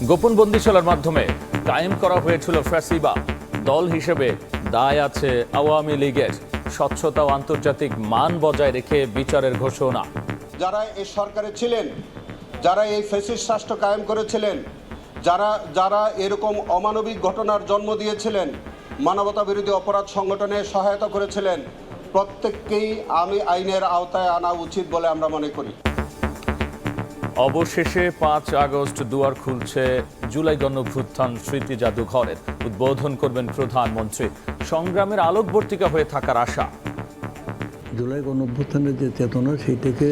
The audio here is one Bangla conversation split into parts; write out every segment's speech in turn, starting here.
গোপন বন্দিশালার মাধ্যমে কায়েম করা হয়েছিল ফ্যাসিবাদ। দল হিসেবে দায় আছে আওয়ামী লীগের। স্বচ্ছতা ও আন্তর্জাতিক মান বজায় রেখে বিচারের ঘোষণা। যারা এই সরকারে ছিলেন, যারা এই ফ্যাসিস্ট রাষ্ট্র কায়েম করেছিলেন, যারা এরকম অমানবিক ঘটনার জন্ম দিয়েছিলেন, মানবতা বিরোধী অপরাধ সংগঠনে সহায়তা করেছিলেন, প্রত্যেককেই আমি আইনের আওতায় আনা উচিত বলে আমরা মনে করি। অবশেষে 5 আগস্ট দুয়ার খুলছে জুলাই গণঅভ্যুত্থান স্মৃতি জাদুঘরের। উদ্বোধন করবেন প্রধানমন্ত্রী। সংগ্রামের আলোকবর্তিকা হয়ে থাকার আশা। জুলাই গণঅভ্যুত্থানের যে চেতনা সেইটাকে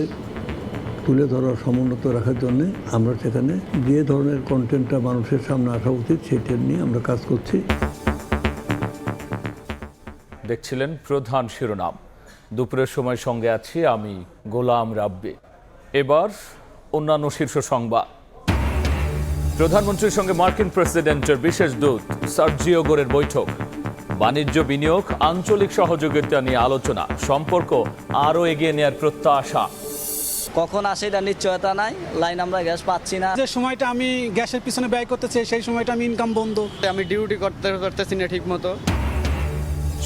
তুলে ধরার সমুন্নত রাখার জন্য আমরা সেখানে যে ধরনের কন্টেন্টটা মানুষের সামনে আসা উচিত সেটা নিয়ে আমরা কাজ করছি। দেখছিলেন প্রধান শিরোনাম। দুপুরের সময় সঙ্গে আছি আমি গোলাম রাব্বি। এবার অন্যান্য শীর্ষ সংবাদ। প্রধানমন্ত্রীর সঙ্গে মার্কিন প্রেসিডেন্টের বিশেষ দূত সার্জিও গোরের বৈঠক। বাণিজ্য বিনিয়োগ, আঞ্চলিক সহযোগিতা নিয়ে আলোচনা। সম্পর্ক আরও এগিয়ে নেওয়ার প্রত্যাশা। কখন আসে এটা নিশ্চয়তা নাই। লাইন আমরা গ্যাস পাচ্ছি না। যে সময়টা আমি গ্যাসের পিছনে ব্যয় করতেছি সেই সময়টা আমি ইনকাম বন্ধ। আমি ডিউটি করতেছি না ঠিক মতো।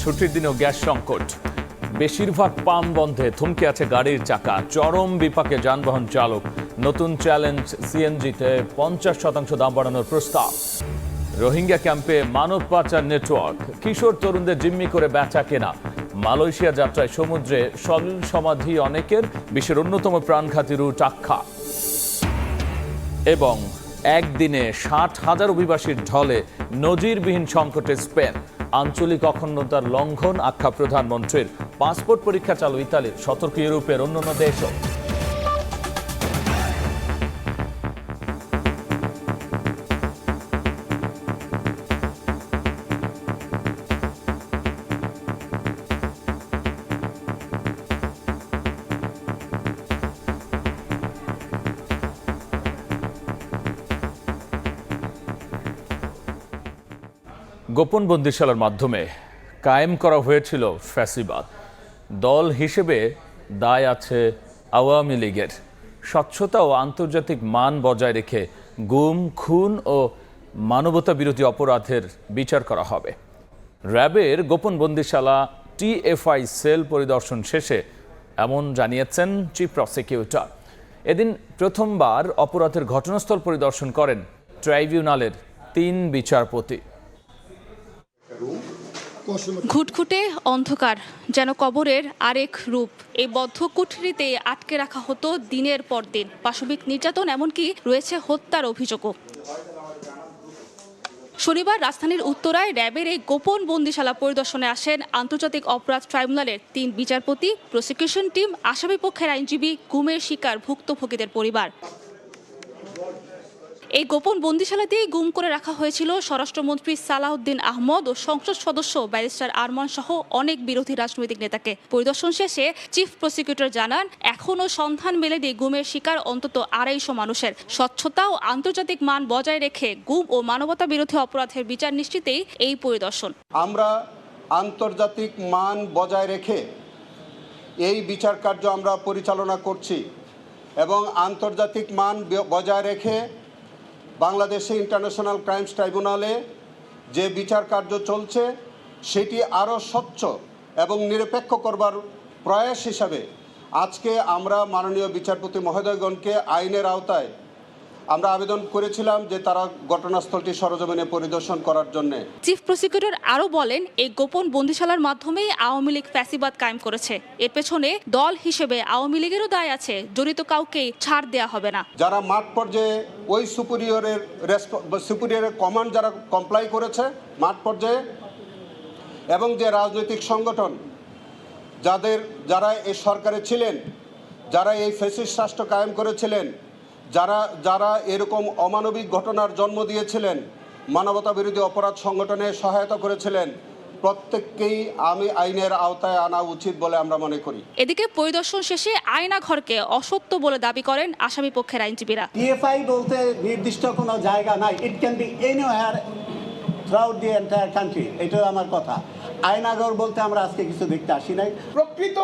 ছুটির দিনেও গ্যাস সংকট। বেশিরভাগ পাম্প বন্ধে থমকে আছে গাড়ির চাকা। চরম বিপাকে যানবাহন চালক। নতুন চ্যালেঞ্জ সিএনজিতে 50% দাম বাড়ানোর প্রস্তাব। রোহিঙ্গা ক্যাম্পে মানব পাচার নেটওয়ার্ক। কিশোর তরুণদের জিম্মি করে বেচা কেনা। মালয়েশিয়া যাত্রায় সমুদ্রে সলিল সমাধি অনেকের। বিশ্বের অন্যতম প্রাণঘাতী রুট আখ্যা। এবং একদিনে 60,000 অভিবাসীর ঢলে নজিরবিহীন সংকটে স্পেন। আঞ্চলিক অখণ্ডতার লঙ্ঘন আখ্যা প্রধানমন্ত্রীর। পাসপোর্ট পরীক্ষা চালু ইতালির। সতর্ক ইউরোপের অন্যান্য দেশও। গোপন বন্দিশালার মাধ্যমে কায়েম করা হয়েছিল ফ্যাসিবাদ। দল হিসেবে দায় আছে আওয়ামী লীগের। স্বচ্ছতা ও আন্তর্জাতিক মান বজায় রেখে গুম, খুন ও মানবতা বিরোধী অপরাধের বিচার করা হবে। র্যাবের গোপন বন্দিশালা টিএফআই সেল পরিদর্শন শেষে এমন জানিয়েছেন চিফ প্রসিকিউটর। এদিন প্রথমবার অপরাধের ঘটনাস্থল পরিদর্শন করেন ট্রাইব্যুনালের 3 বিচারপতি। ঘুটঘুটে অন্ধকার, যেন কবরের আরেক রূপ। এই বদ্ধ কুঠরিতে আটকে রাখা হতো দিনের পর দিন। পাশবিক নির্যাতন, এমনকি রয়েছে হত্যার অভিযোগও। শনিবার রাজধানীর উত্তরায় র্যাবের এই গোপন বন্দিশালা পরিদর্শনে আসেন আন্তর্জাতিক অপরাধ ট্রাইব্যুনালের 3 বিচারপতি, প্রসিকিউশন টিম, আসামি পক্ষের আইনজীবী, গুমের শিকার ভুক্তভোগীদের পরিবার। এই গোপন বন্দিশালাতেই গুম করে রাখা হয়েছিল স্বরাষ্ট্রমন্ত্রী সালাউদ্দিন আহমদ ও সংসদ সদস্য ব্যারিস্টার আরমান সহ অনেক বিরোধী রাজনৈতিক নেতাকে। পরিদর্শন শেষে চিফ প্রসিকিউটর জানান, এখনও সন্ধান মেলেনি গুমের শিকার অন্তত 250 মানুষের। স্বচ্ছতা ও আন্তর্জাতিক মান বজায় রেখে গুম ও মানবতা বিরোধী অপরাধের বিচার নিশ্চিতেই এই পরিদর্শন। আমরা আন্তর্জাতিক মান বজায় রেখে এই বিচার কার্য আমরা পরিচালনা করছি এবং আন্তর্জাতিক মান বজায় রেখে বাংলাদেশে ইন্টারন্যাশনাল ক্রাইমস ট্রাইব্যুনালে যে বিচার কার্য চলছে সেটি আরও স্বচ্ছ এবং নিরপেক্ষ করবার প্রয়াস হিসাবে আজকে আমরা মাননীয় বিচারপতি মহোদয়গণকে আইনের আওতায় আমরা আবেদন করেছিলাম যে তারা ঘটনাস্থলটি সরজমিনে পরিদর্শন করার জন্য। চিফ প্রসিকিউটর আরও বলেন, এই গোপন বন্দিশালার মাধ্যমেই আওয়ামী লীগ ফ্যাসিবাদ কায়েম করেছে। এর পেছনে দল হিসেবে আওয়ামী লীগেরও দায় আছে। জড়িত কাউকেই ছাড় দেয়া হবে না। যারা মাঠ পর্যায়ে ওই সুপিরিয়রের কমান্ড যারা কমপ্লাই করেছে মাঠ পর্যায়ে, এবং যে রাজনৈতিক সংগঠন যারা এই সরকারে ছিলেন, যারা এই ফ্যাসিস্ট রাষ্ট্র কায়েম করেছিলেন, যারা এরকম অমানবিক ঘটনার জন্ম দিয়েছিলেন, মানবতা বিরোধী অপরাধ সংগঠনে সহায়তা করেছিলেন, প্রত্যেককেই আমি আইনের আওতায় আনা উচিত বলে আমরা মনে করি। এদিকে পরিদর্শন শেষে আয়নাঘরকে অসত্য বলে দাবি করেন আসামি পক্ষের আইনজীবীরা। টিএফআই বলতে নির্দিষ্ট কোনো জায়গা নাই, it can be anywhere throughout the entire country. এটাই আমার কথা। আয়নাঘর বলতে আমরা আজকে কিছু দেখতে আসি নাই। প্রকৃত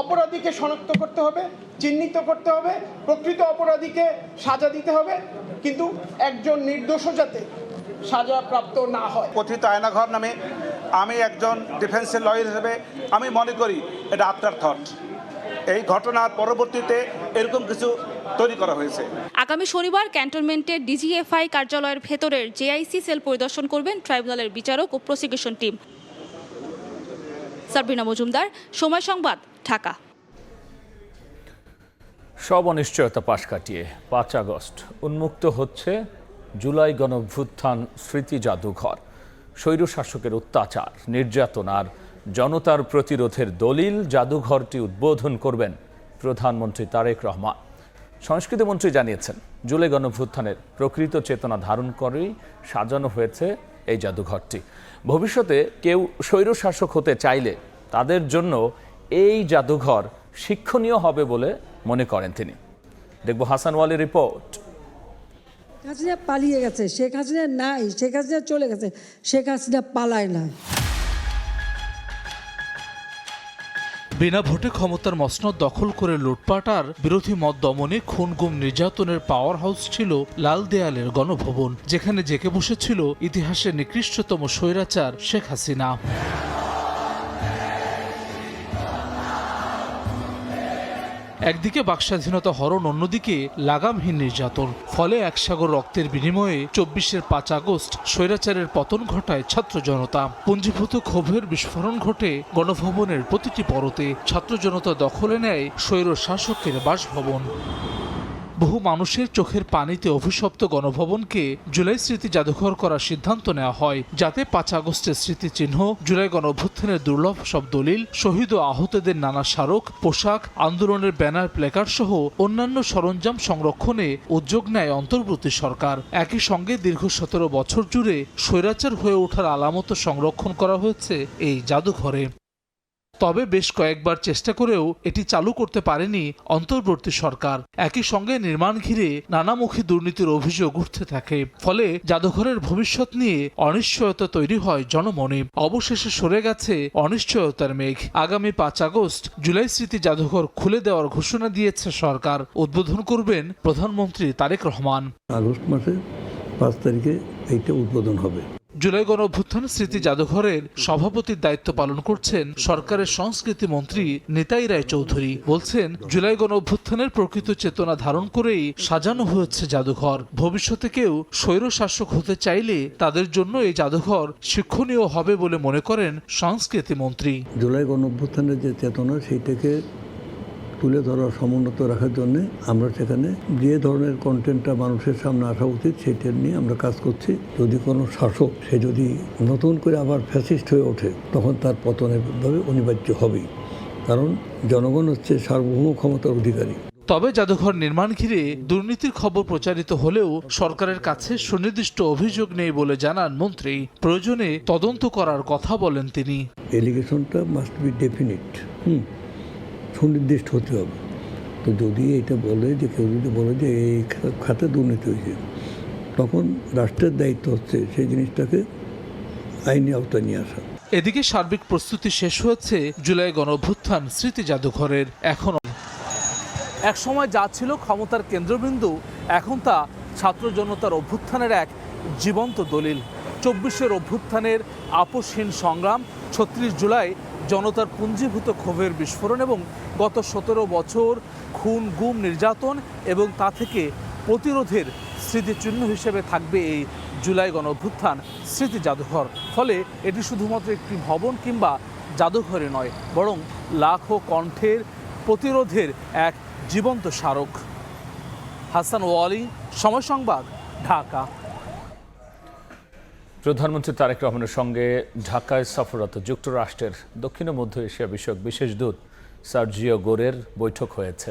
অপরাধীকে শনাক্ত করতে হবে, চিহ্নিত করতে হবে, প্রকৃত অপরাধীকে সাজা দিতে হবে, কিন্তু একজন নির্দোষ যাতে সাজাপ্রাপ্ত না হয়। কথিত আয়নাঘর নামে আমি একজন ডিফেন্সের লয়ার হিসেবে আমি মনে করি এটা আফটার থট। এই ঘটনার পরবর্তীতে এরকম কিছু তৈরি করা হয়েছে। আগামী শনিবার ক্যান্টনমেন্টের ডিজিএফআই কার্যালয়ের ভেতরের জেআইসি সেল পরিদর্শন করবেন ট্রাইব্যুনালের বিচারক ও প্রসিকিউশন টিম। সাবরিনা মজুমদার, সময় সংবাদ, ঢাকা। সব অনিশ্চয়তা পাশ কাটিয়ে 5 আগস্ট উন্মুক্ত হচ্ছে জুলাই গণঅভ্যুত্থান স্মৃতি জাদুঘর। স্বৈরশাসকের অত্যাচার, নির্যাতন আর জনতার প্রতিরোধের দলিল জাদুঘরটি উদ্বোধন করবেন প্রধানমন্ত্রী তারেক রহমান। সংস্কৃতি মন্ত্রী জানিয়েছেন, জুলাই গণঅভ্যুত্থানের প্রকৃত চেতনা ধারণ করেই সাজানো হয়েছে এই জাদুঘরটি। ভবিষ্যতে কেউ স্বৈরশাসক হতে চাইলে তাদের জন্য এই জাদুঘর শিক্ষণীয় হবে বলে মনে করেন তিনি। দেখব হাসান ওয়ালির রিপোর্ট। হাসিনা পালিয়ে গেছে, শেখ হাসিনা নাই, শেখ হাসিনা চলে গেছে, শেখ হাসিনা পালায় না। বিনা ভোটে ক্ষমতার মসনদ দখল করে লুটপাট আর বিরোধী মত দমনে খুন গুম নির্যাতনের পাওয়ার হাউস ছিল লাল দেয়ালের গণভবন, যেখানে জেকে বসেছিল ইতিহাসের নিকৃষ্টতম স্বৈরাচার শেখ হাসিনা। একদিকে বাকস্বাধীনতা হরণ, অন্যদিকে লাগামহীন নির্যাতন। ফলে এক সাগর রক্তের বিনিময়ে 24-এর 5 আগস্ট স্বৈরাচারের পতন ঘটায় ছাত্র জনতা। পুঞ্জীভূত ক্ষোভের বিস্ফোরণ ঘটে গণভবনের প্রতিটি পরতে। ছাত্র জনতা দখলে নেয় স্বৈর শাসকের বাসভবন। বহু মানুষের চোখের পানিতে অভিশপ্ত গণভবনকে জুলাই স্মৃতি জাদুঘর করার সিদ্ধান্ত নেওয়া হয়, যাতে 5 আগস্টের স্মৃতিচিহ্ন, জুলাই গণঅভ্যুত্থানের দুর্লভ সব দলিল, শহীদ ও আহতদের নানা স্মারক, পোশাক, আন্দোলনের ব্যানার, প্লেকার্ড সহ অন্যান্য সরঞ্জাম সংরক্ষণে উদ্যোগ নেয় অন্তর্বর্তী সরকার। একই সঙ্গে দীর্ঘ 17 বছর জুড়ে স্বৈরাচার হয়ে ওঠার আলামত সংরক্ষণ করা হয়েছে এই জাদুঘরে। তবে বেশ কয়েকবার চেষ্টা করেও এটি চালু করতে পারেনি অন্তর্বর্তী সরকার। একই সঙ্গে নির্মাণ ঘিরে নানামুখী দুর্নীতির অভিযোগ উঠতে থাকে। ফলে জাদুঘরের ভবিষ্যৎ নিয়ে অনিশ্চয়তা তৈরি হয় জনমনে। অবশেষে সরে গেছে অনিশ্চয়তার মেঘ। আগামী 5 আগস্ট জুলাই স্মৃতি জাদুঘর খুলে দেওয়ার ঘোষণা দিয়েছে সরকার। উদ্বোধন করবেন প্রধানমন্ত্রী তারেক রহমান। আগস্ট মাসে 5 তারিখে এইটা উদ্বোধন হবে। জুলাই গণঅভ্যুত্থান স্মৃতি জাদুঘরের সভাপতির দায়িত্ব পালন করছেন সরকারের সংস্কৃতি মন্ত্রী নিতাই রায় চৌধুরী। বলছেন, জুলাই গণঅভ্যুত্থানের প্রকৃত চেতনা ধারণ করেই সাজানো হয়েছে জাদুঘর। ভবিষ্যতে কেউ স্বৈর শাসক হতে চাইলে তাদের জন্য এই জাদুঘর শিক্ষণীয় হবে বলে মনে করেন সংস্কৃতি মন্ত্রী। জুলাই গণঅভ্যুত্থানের যে চেতনা, সেইটাকে তুলে ধরা, সমুন্নত রাখার জন্য আমরা সেখানে যে ধরনের কন্টেন্টটা মানুষের সামনে আসা উচিত সেটা নিয়ে আমরা কাজ করছি। যদি কোনো শাসক সে যদি নতুন করে আবার ফ্যাসিস্ট হয়ে ওঠে, তখন তার পতনের অনিবার্য হবেই, কারণ জনগণ হচ্ছে সার্বভৌম ক্ষমতার অধিকারী। তবে জাদুঘর নির্মাণ ঘিরে দুর্নীতির খবর প্রচারিত হলেও সরকারের কাছে সুনির্দিষ্ট অভিযোগ নেই বলে জানান মন্ত্রী। প্রয়োজনে তদন্ত করার কথা বলেন তিনি। এলিগেশনটা মাস্ট বি ডেফিনিট, সুনির্দিষ্ট হতে হবে। তো যদি এটা বলে যে কেউ যদি বলে যে এই খাতে দুর্নীতি হয়েছে, তখন রাষ্ট্রের দায়িত্ব হচ্ছে সেই জিনিসটাকে আইনি আওতায় নিয়ে আসা। এদিকে সার্বিক প্রস্তুতি শেষ হয়েছে জুলাই গণঅভ্যুত্থান স্মৃতি জাদুঘরের। এখন এক সময় যা ছিল ক্ষমতার কেন্দ্রবিন্দু, এখন তা ছাত্র জনতার অভ্যুত্থানের এক জীবন্ত দলিল। 24-এর অভ্যুত্থানের আপোষহীন সংগ্রাম, 36 জুলাই জনতার পুঞ্জীভূত ক্ষোভের বিস্ফোরণ এবং গত 17 বছর খুন গুম নির্যাতন এবং তা থেকে প্রতিরোধের স্মৃতিচিহ্ন হিসেবে থাকবে এই জুলাই গণঅভ্যুত্থান স্মৃতি জাদুঘর। ফলে এটি শুধুমাত্র একটি ভবন কিংবা জাদুঘরে নয়, বরং লাখো কণ্ঠের প্রতিরোধের এক জীবন্ত স্মারক। হাসান ওয়ালি, সময় সংবাদ, ঢাকা। প্রধানমন্ত্রী তারেক রহমানের সঙ্গে ঢাকায় সফররত যুক্তরাষ্ট্রের দক্ষিণ ও মধ্য এশিয়া বিষয়ক বিশেষ দূত সার্জিও গোরের বৈঠক হয়েছে।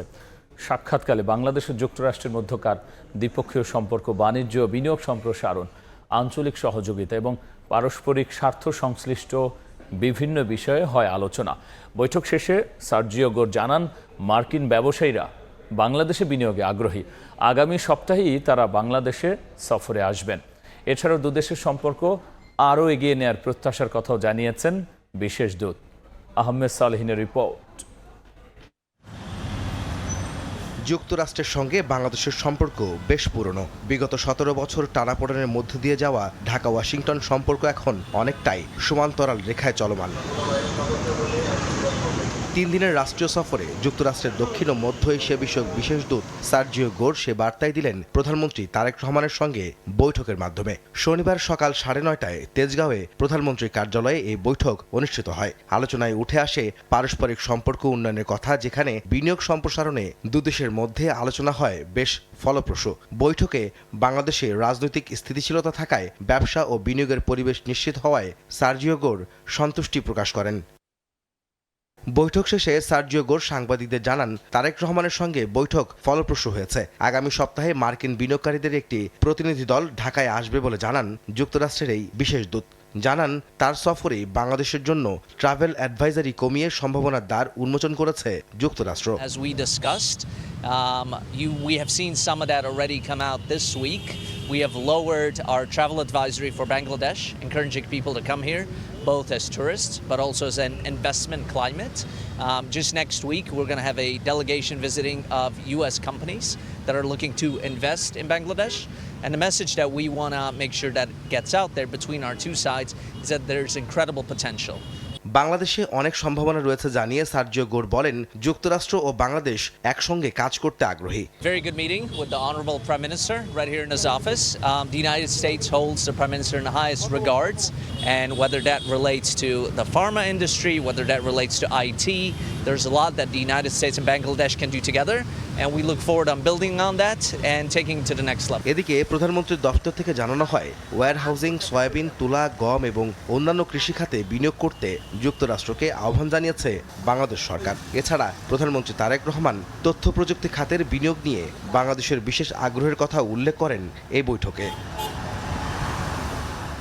সাক্ষাৎকালে বাংলাদেশ ও যুক্তরাষ্ট্রের মধ্যকার দ্বিপক্ষীয় সম্পর্ক, বাণিজ্য, বিনিয়োগ সম্প্রসারণ, আঞ্চলিক সহযোগিতা এবং পারস্পরিক স্বার্থ সংশ্লিষ্ট বিভিন্ন বিষয়ে হয় আলোচনা। বৈঠক শেষে সার্জিও গোর জানান, মার্কিন ব্যবসায়ীরা বাংলাদেশে বিনিয়োগে আগ্রহী। আগামী সপ্তাহেই তারা বাংলাদেশে সফরে আসবেন। এছাড়াও দুদেশের সম্পর্ক আরও এগিয়ে নেওয়ার প্রত্যাশার কথাও জানিয়েছেন বিশেষ দূত। আহমেদ সালেহিনের রিপোর্ট। যুক্তরাষ্ট্রের সঙ্গে বাংলাদেশের সম্পর্ক বেশ পুরনো। বিগত 17 বছর টানাপোড়েনের মধ্য দিয়ে যাওয়া ঢাকা ওয়াশিংটন সম্পর্ক এখন অনেকটাই সমান্তরাল রেখায় চলমান। 3 দিনের রাষ্ট্রীয় সফরে যুক্তরাষ্ট্রের দক্ষিণ ও মধ্য এশিয়া বিষয়ক বিশেষ দূত সার্জিও গোর সে বার্তায় দিলেন প্রধানমন্ত্রী তারেক রহমানের সঙ্গে বৈঠকের মাধ্যমে। শনিবার সকাল 9:30টায় তেজগাঁওয়ে প্রধানমন্ত্রীর কার্যালয়ে এই বৈঠক অনুষ্ঠিত হয়। আলোচনায় উঠে আসে পারস্পরিক সম্পর্ক উন্নয়নের কথা, যেখানে বিনিয়োগ সম্প্রসারণে দুদেশের মধ্যে আলোচনা হয় বেশ ফলপ্রসূ। বৈঠকে বাংলাদেশে রাজনৈতিক স্থিতিশীলতা থাকায় ব্যবসা ও বিনিয়োগের পরিবেশ নিশ্চিত হওয়ায় সার্জিও গোর সন্তুষ্টি প্রকাশ করেন। বৈঠক শেষে সার্জিও গোর সাংবাদিকদের জানান তারেক রহমানের সঙ্গে বৈঠক ফলপ্রসূ হয়েছে। আগামী সপ্তাহে মার্কিন বিনিয়োগকারীদের একটি প্রতিনিধি দল ঢাকায় আসবে বলে জানান যুক্তরাষ্ট্রের এই বিশেষ দূত। জানান তার সফরে বাংলাদেশের জন্য ট্রাভেল অ্যাডভাইজারি কমিয়ে সম্ভাবনার দ্বার উন্মোচন করেছে যুক্তরাষ্ট্র। As we discussed, we have seen some of that already come out this week. We have lowered our travel advisory for Bangladesh, encouraging people to come here, both as tourists but also as an investment climate. Just next week, we're going to have a delegation visiting of U.S. companies that are looking to invest in Bangladesh. And the message that we want to make sure that gets out there between our two sides is that there's incredible potential. বাংলাদেশে অনেক সম্ভাবনা রয়েছে জানিয়ে সার্জিও গোর বলেন যুক্তরাষ্ট্র ও বাংলাদেশ একসঙ্গে কাজ করতে আগ্রহী। Very good meeting with the Honorable Prime Minister right here in his office. The United States holds the Prime Minister in the highest regards, and whether that relates to the pharma industry, whether that relates to IT, there's a lot that the United States and Bangladesh can do together, and we look forward on building on that and taking it to the next level. এদিকে প্রধানমন্ত্রীর দপ্তর থেকে জানানো হয় ওয়্যারহাউজিং, সয়াবিন, তুলা, গম এবং অন্যান্য কৃষি খাতে বিনিয়োগ করতে যুক্তরাষ্ট্রকে আহ্বান জানিয়েছে বাংলাদেশ সরকার। এছাড়া প্রধানমন্ত্রী তারেক রহমান তথ্য প্রযুক্তি খাতের বিনিয়োগ নিয়ে বাংলাদেশের বিশেষ আগ্রহের কথা উল্লেখ করেন এই বৈঠকে।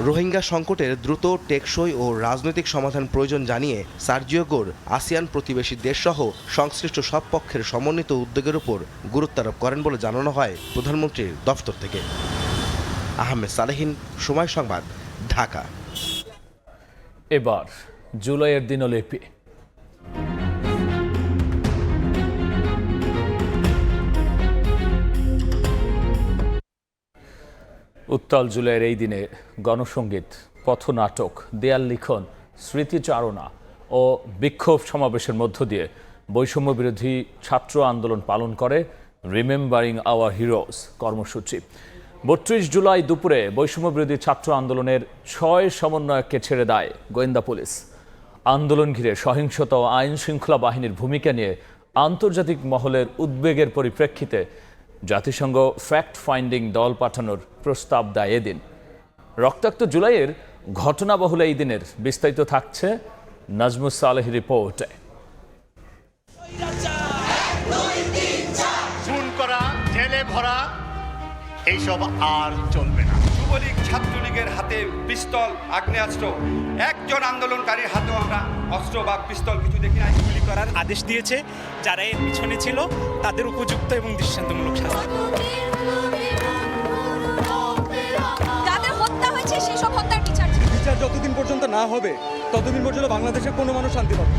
রোহিঙ্গা সংকটের দ্রুত, টেকসই ও রাজনৈতিক সমাধান প্রয়োজন জানিয়ে সার্জিও গোর আসিয়ান প্রতিবেশী দেশসহ সংশ্লিষ্ট সব পক্ষের সমন্বিত উদ্যোগের উপর গুরুত্বারোপ করেন বলে জানানো হয় প্রধানমন্ত্রীর দফতর থেকে। আহমেদ সালেহিন, সময় সংবাদ, ঢাকা। এবার জুলাইয়ের দিনলিপি। উত্তাল জুলাইয়ের এই দিনে গণসঙ্গীত, পথনাটক, দেয়াল লিখন, স্মৃতিচারণা ও বিক্ষোভ সমাবেশের মধ্য দিয়ে বৈষম্য বিরোধী ছাত্র আন্দোলন পালন করে রিমেম্বারিং আওয়ার হিরোজ কর্মসূচি। ৩২ জুলাই দুপুরে বৈষম্য বিরোধী ছাত্র আন্দোলনের ৬ সমন্বয়ককে ছেড়ে দেয় গোয়েন্দা পুলিশ। আন্দোলন ঘিরে সহিংসতা ও আইন শৃঙ্খলা বাহিনীর ভূমিকা নিয়ে আন্তর্জাতিক মহলের উদ্বেগের পরিপ্রেক্ষিতে জাতিসংঘ ফ্যাক্ট ফাইন্ডিং দল পাঠানোর প্রস্তাব দেয় এদিন। রক্তাক্ত জুলাইয়ের ঘটনাবহুল এই দিনের বিস্তারিত থাকছে নাজমুস সালেহীর রিপোর্টে। জেলে ভরা এইসব আর চলবে না। যুবলীগ, ছাত্রলীগের হাতে পিস্তল, আগ্নেয়াস্ত্র, একজন আন্দোলনকারীর হাতেও আমরা অস্ত্র বা পিস্তল কিছু দেখি নাই। গুলি করার আদেশ দিয়েছে, যারা এর পিছনে ছিল তাদের উপযুক্ত এবং দৃষ্টান্তমূলক শাস্তি। যাদের হত্যা হয়েছে সেসব হত্যার বিচার যতদিন পর্যন্ত না হবে ততদিন পর্যন্ত বাংলাদেশের কোনো মানুষ শান্তি পাবে।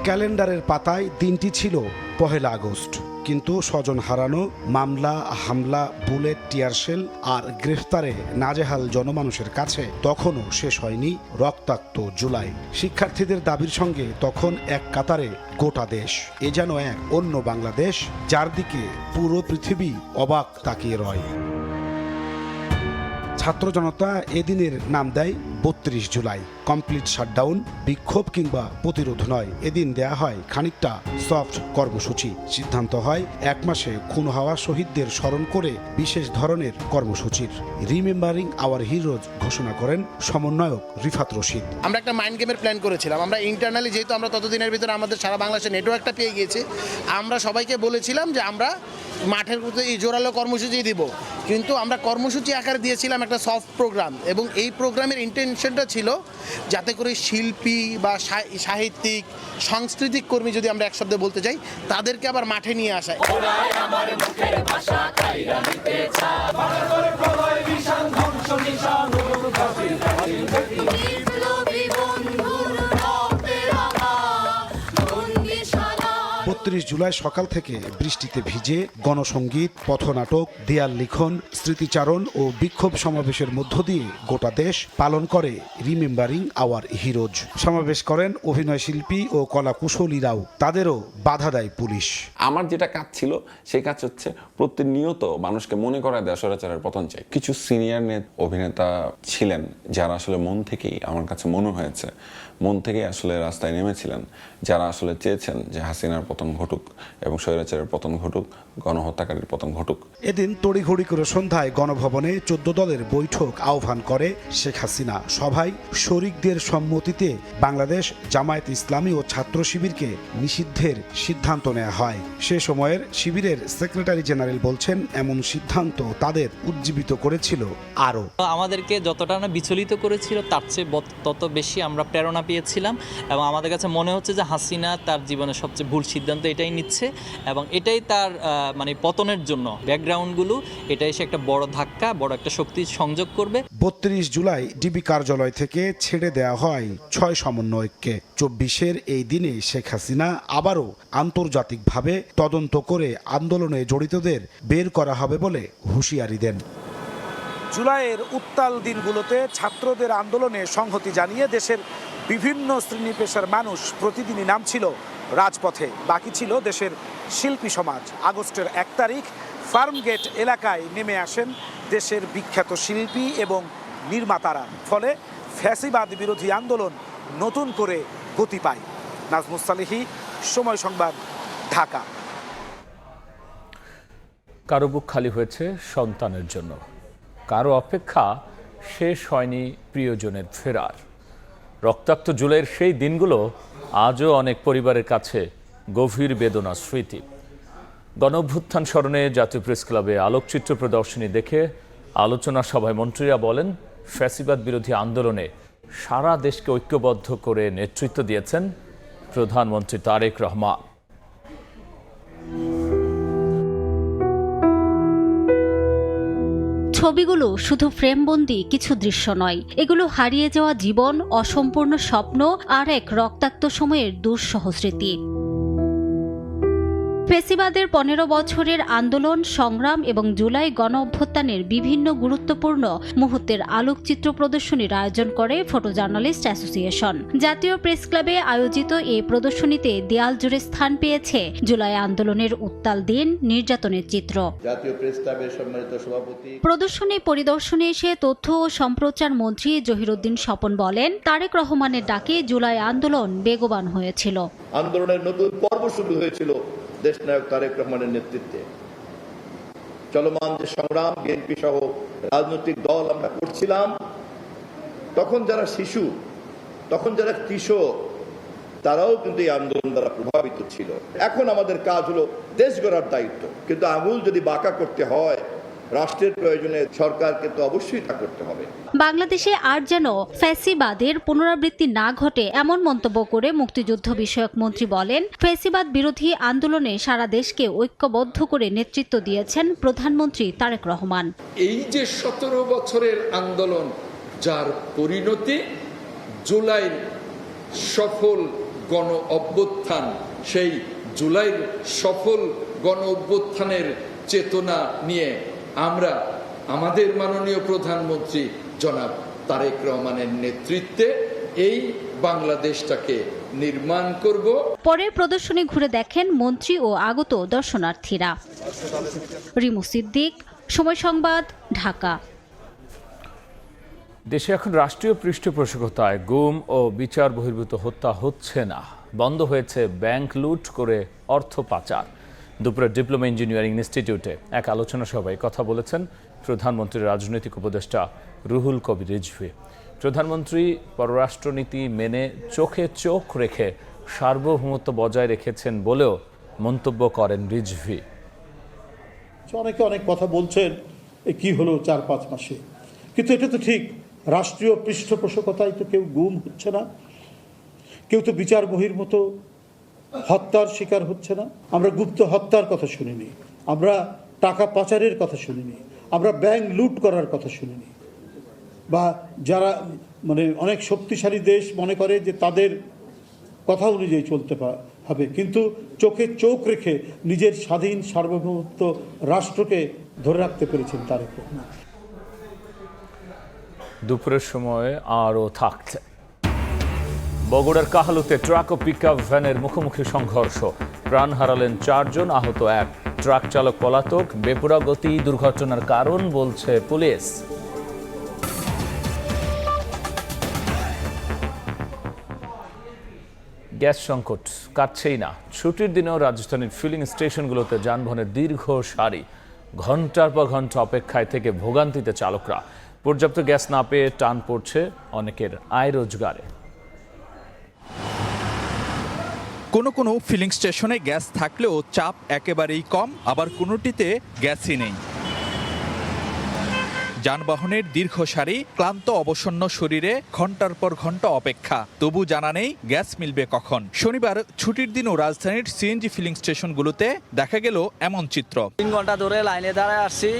ক্যালেন্ডারের পাতায় দিনটি ছিল ১ আগস্ট, কিন্তু স্বজন হারানো, মামলা, হামলা, বুলেট, টিয়ারশেল আর গ্রেফতারে নাজেহাল জনমানুষের কাছে তখনও শেষ হয়নি রক্তাক্ত জুলাই। শিক্ষার্থীদের দাবির সঙ্গে তখন এক কাতারে গোটা দেশ। এ যেন এক অন্য বাংলাদেশ, যার দিকে পুরো পৃথিবী অবাক তাকিয়ে রয়। ছাত্র জনতা এদিনের নাম দেয় ৩২ জুলাই। কমপ্লিট শাটডাউন, বিক্ষোভ কিংবা প্রতিরোধ নয়, এদিন দেয়া হয় খানিকটা সফট কর্মসূচি। সিদ্ধান্ত হয় ১ মাসে খুন হওয়া শহীদদের স্মরণ করে বিশেষ ধরনের কর্মসূচির রিমেম্বারিং আওয়ার হিরোজ ঘোষণা করেন সমন্বয়ক রিফাত রশিদ। আমরা একটা মাইন্ড গেমের প্ল্যান করেছিলাম। আমরা ইন্টারনালি, যেহেতু আমরা ততদিনের ভিতরে আমাদের সারা বাংলাদেশের নেটওয়ার্কটা পেয়ে গিয়েছি, আমরা সবাইকে বলেছিলাম যে আমরা মাঠের মধ্যে এই জোরালো কর্মসূচি দিব, কিন্তু আমরা কর্মসূচি আকারে দিয়েছিলাম একটা সফট প্রোগ্রাম, এবং এই প্রোগ্রামের ইন্টেনশনটা ছিল যাতে করে শিল্পী বা সাহিত্যিক সাংস্কৃতিক কর্মী, যদি আমরা এক শব্দে বলতে চাই, তাদেরকে আবার মাঠে নিয়ে আসা। জুলাই সকাল থেকে বৃষ্টিতে ভিজে গণসংগীত, পথনাটক, দেয়াল লিখন, স্মৃতিচারণ ও বিক্ষোভ সমাবেশের মধ্য দিয়ে গোটা দেশ পালন করে রিমেম্বারিং আওয়ার হিরোজ। সমাবেশ করেন অভিনয় শিল্পী ও কলা কুশলীরাও, তাদেরও বাধা দেয় পুলিশ। আমার যেটা কাজ ছিল সেই কাজ হচ্ছে প্রতিনিয়ত মানুষকে মনে করায় দেয় স্বৈরাচারের পতন চাই। কিছু সিনিয়র অভিনেতা ছিলেন যারা আসলে মন থেকেই, আমার কাছে মনে হয়েছে মন থেকেই আসলে রাস্তায় নেমেছিলেন, যারা আসলে চেয়েছেন যে হাসিনার পতন ঘটুক এবং স্বৈরাচারের পতন ঘটুক, গণহত্যাকারীর পতন ঘটুক। এদিন তড়িঘড়ি করে সন্ধ্যায় গণভবনে 14 দলের বৈঠক আহ্বান করে শেখ হাসিনা। সভায় শরিকদের সম্মতিতে বাংলাদেশ জামায়াত ইসলামী ও ছাত্র শিবিরকে নিষিদ্ধের সিদ্ধান্ত নেওয়া হয়। সে সময়ের শিবিরের সেক্রেটারি জেনারেল বলছেন, এমন সিদ্ধান্ত তাদের উজ্জীবিত করেছিল আরও। আমাদেরকে যতটা না বিচলিত করেছিল তার চেয়ে তত বেশি আমরা প্রেরণা পেয়েছিলাম, এবং আমাদের কাছে মনে হচ্ছে যে হাসিনা তার জীবনের সবচেয়ে ভুল সিদ্ধান্ত এটাই নিচ্ছে, এবং এটাই তার মানে পতনের জন্য ব্যাকগ্রাউন্ডগুলো, এটাই সে একটা বড় ধাক্কা, বড় একটা শক্তি সংযোগ করবে। 32 জুলাই ডিবি কার্যালয় থেকে ছেড়ে দেওয়া হয় 6 সমন্বয়ককে। 24-এর এই দিনে শেখ হাসিনা আবারও আন্তর্জাতিকভাবে তদন্ত করে আন্দোলনে জড়িতদের বের করা হবে বলে হুঁশিয়ারি দেন। জুলাইয়ের উত্তাল দিনগুলোতে ছাত্রদের আন্দোলনে সংহতি জানিয়ে দেশের বিভিন্ন শ্রেণী পেশার মানুষ প্রতিদিনই নামছিল রাজপথে। বাকি ছিল দেশের শিল্পী সমাজ। আগস্টের 1 তারিখ ফার্মগেট এলাকায় নেমে আসেন দেশের বিখ্যাত শিল্পী এবং নির্মাতারা। ফলে ফ্যাসিবাদ বিরোধী আন্দোলন নতুন করে গতি পায়। নাজমুস সালেহী, সময় সংবাদ, ঢাকা। কারো বুক খালি হয়েছে সন্তানের জন্য, কারো অপেক্ষা শেষ হয়নি প্রিয়জনের ফেরার। রক্তাক্ত জুলাইয়ের সেই দিনগুলো আজও অনেক পরিবারের কাছে গভীর বেদনা স্মৃতি। গণঅভ্যুত্থান স্মরণে জাতীয় প্রেস ক্লাবে আলোকচিত্র প্রদর্শনী দেখে আলোচনা সভায় মন্ত্রীরা বলেন, ফ্যাসিবাদ বিরোধী আন্দোলনে সারা দেশকে ঐক্যবদ্ধ করে নেতৃত্ব দিয়েছেন প্রধানমন্ত্রী তারেক রহমান। ছবিগুলো শুধু ফ্রেমবন্দি কিছু দৃশ্য নয়, এগুলো হারিয়ে যাওয়া জীবন, অসম্পূর্ণ স্বপ্ন আর এক রক্তাক্ত সময়ের দুঃসহ স্মৃতি। ফ্যাসিবাদের 15 বছরের আন্দোলন, সংগ্রাম এবং জুলাই গণ অভ্যুত্থানের বিভিন্ন গুরুত্বপূর্ণ মুহূর্তের আলোকচিত্র প্রদর্শনীর আয়োজন করে ফটো জার্নালিস্ট অ্যাসোসিয়েশন। জাতীয় প্রেস ক্লাবে আয়োজিত এই প্রদর্শনীতে দেয়াল জুড়ে স্থান পেয়েছে জুলাই আন্দোলনের উত্তাল দিন, নির্যাতনের চিত্র। জাতীয় প্রেস ক্লাবের সম্মানিত সভাপতি প্রদর্শনী পরিদর্শনে এসে তথ্য ও সম্প্রচার মন্ত্রী জহিরুদ্দিন স্বপন বলেন, তারেক রহমানের ডাকে জুলাই আন্দোলন বেগবান হয়েছিল। আন্দোলনের নতুন পর্ব শুরু হয়েছিল দেশনায়ক তারেক রহমানের নেতৃত্বে। চলমান যে সংগ্রাম বিএনপি সহ রাজনৈতিক দল আমরা করছিলাম, তখন যারা শিশু, তখন যারা কিশোর, তারাও কিন্তু এই আন্দোলন দ্বারা প্রভাবিত ছিল। এখন আমাদের কাজ হলো দেশ গড়ার দায়িত্ব, কিন্তু আঙুল যদি বাঁকা করতে হয়, রাষ্ট্রের প্রয়োজনে সরকারকে তো অবশ্যই তা করতে হবে। বাংলাদেশে আর যেন ফ্যাসিবাদের পুনরাবৃত্তি না ঘটে, এমন মন্তব্য করে মুক্তিযুদ্ধ বিষয়ক মন্ত্রী বলেন, ফ্যাসিবাদ বিরোধী আন্দোলনে সারা দেশকে ঐক্যবদ্ধ করে নেতৃত্ব দিয়েছেন প্রধানমন্ত্রী তারেক রহমান। এই যে 17 বছরের আন্দোলন, যার পরিণতি জুলাইয়ের সফল গণ অভ্যুত্থান, সেই জুলাইয়ের সফল গণ অভ্যুত্থানের চেতনা নিয়ে আমরা আমাদের মাননীয় প্রধানমন্ত্রী জনাব তারেক রহমানের নেতৃত্বে এই বাংলাদেশটাকে নির্মাণ করব। পরে প্রদর্শনী ঘুরে দেখেন মন্ত্রী ও আগত দর্শনার্থীরা। রিমু সিদ্দিক, সময় সংবাদ, ঢাকা। দেশে এখন রাষ্ট্রীয় পৃষ্ঠপোষকতায় গুম ও বিচার বহির্ভূত হত্যা হচ্ছে না। বন্ধ হয়েছে ব্যাংক লুট করে অর্থ পাচার। দুপুরে ডিপ্লোমা ইঞ্জিনিয়ারিং ইনস্টিটিউটে এক আলোচনা সভায় কথা বলেছেন প্রধানমন্ত্রীর রাজনৈতিক উপদেষ্টা রুহুল কবির রিজভী। প্রধানমন্ত্রী পররাষ্ট্রনীতি মেনে চোখে চোখ রেখে সার্বভৌমত্ব বজায় রেখেছেন বলেও মন্তব্য করেন রিজভী। অনেকে অনেক কথা বলছেন কি হলো 4-5 মাসে, কিন্তু এটা তো ঠিক, রাষ্ট্রীয় পৃষ্ঠপোষকতায় তো কেউ গুম হচ্ছে না, কেউ তো বিচার বহির্ভূত হত্যার শিকার হচ্ছে না। আমরা গুপ্ত হত্যার কথা শুনিনি, আমরা টাকা পাচারের কথা শুনিনি, আমরা ব্যাংক লুট করার কথা শুনিনি, বা যারা মানে অনেক শক্তিশালী দেশ মনে করে যে তাদের কথা অনুযায়ী চলতে হবে, কিন্তু চোখে চোখ রেখে নিজের স্বাধীন সার্বভৌমত্ব রাষ্ট্রকে ধরে রাখতে পেরেছেন তারেক রহমান। দুপুরের সময় আরও থাকছে বগুড়ার কাহালুতে ট্রাক ও পিকআপ ভ্যানের মুখোমুখি সংঘর্ষ, প্রাণ হারালেন 4 জন, আহত 1। ট্রাক চালক পলাতক। বেপরোয়া গতি দুর্ঘটনার কারণ বলছে পুলিশ। গ্যাস সংকট কাটছেই না। ছুটির দিনেও রাজধানীর ফিলিং স্টেশনগুলোতে যানবাহনের দীর্ঘ সারি, ঘন্টার পর ঘন্টা অপেক্ষায় থেকে ভোগান্তিতে চালকরা। পর্যাপ্ত গ্যাস না পেয়ে টান পড়ছে অনেকের আয় রোজগারে। কোনো কোনো ফিলিং স্টেশনে গ্যাস থাকলেও চাপ একেবারেই কম, আবার কোনোটিতে গ্যাসই নেই। যানবাহনের দীর্ঘ সারি, ক্লান্ত অবসন্ন শরীরে ঘন্টার পর ঘন্টা অপেক্ষা, তবু জানা নেই গ্যাস মিলবে কখন। শনিবার ছুটির দিনও রাজধানীর সিএনজি ফিলিং স্টেশনগুলোতে দেখা গেল এমন চিত্র। 3 ঘন্টা ধরে লাইনে দাঁড়ায় আসছি,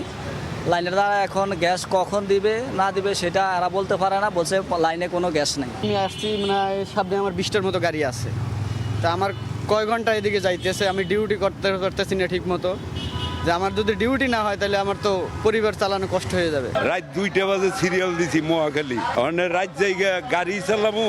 লাইনের দ্বারা এখন গ্যাস কখন দিবে না দিবে সেটা এরা বলতে পারে না, বলছে লাইনে কোনো গ্যাস নেই। আমি আসছি মানে সামনে আমার 20টার মতো গাড়ি আছে, তা আমার কয় ঘন্টা এদিকে যাইতেছে, আমি ডিউটি করতেছি না ঠিক মতো, যে আমার যদি ডিউটি না হয় তাহলে আমার তো পরিবার চালানো কষ্ট হয়ে যাবে। রাত 2টা বাজে সিরিয়াল দিছি মহাখালী, রাত জায়গা গাড়ি চালামু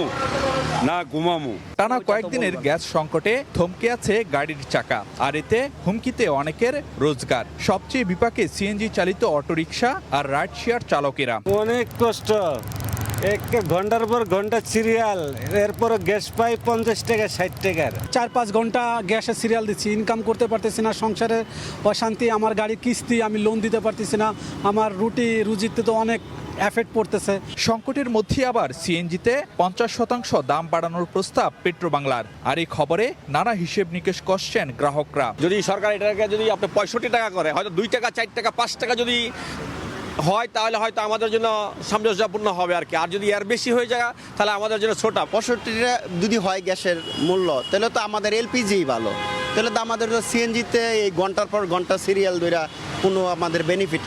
না ঘুমামু। টানা কয়েকদিনের গ্যাস সংকটে থমকে আছে গাড়ির চাকা, আর এতে হুমকিতে অনেকের রোজগার। সবচেয়ে বিপাকে সিএনজি চালিত অটোরিকশা আর রাইড শেয়ার চালকেরা। অনেক কষ্ট, এক ঘন্টার পর ঘন্টা সিরিয়াল, এরপর গ্যাস পাই 50 টাকা 60 টাকার। 4-5 ঘন্টা গ্যাসের সিরিয়াল দিচ্ছি, ইনকাম করতে পারতেছি না, সংসারের অশান্তি, আমার গাড়ির কিস্তি, আমি লোন দিতে পারতেছি না, আমার রুজিতে তো অনেক এফেক্ট পড়তেছে। সংকটের মধ্যে আবার সিএনজিতে 50% দাম বাড়ানোর প্রস্তাব পেট্রোবাংলার, আর এই খবরে নানা হিসেব নিকেশ করছেন গ্রাহকরা। যদি সরকার এটাকে যদি আপনি 65 টাকা করে, হয়তো 2 টাকা 4 টাকা 5 টাকা যদি হয় তাহলে হয়তো আমাদের জন্য সামঞ্জস্যপূর্ণ হবে আর কি। আর যদি এর বেশি হয়ে যায় তাহলে আমাদের জন্য ছোটা। 65 যদি হয় গ্যাসের মূল্য, তাহলে তো আমাদের এলপিজি ভালো, তাহলে তো আমাদের সিএনজিতে এই ঘন্টার পর ঘন্টা সিরিয়াল ধরে কোনো আমাদের বেনিফিট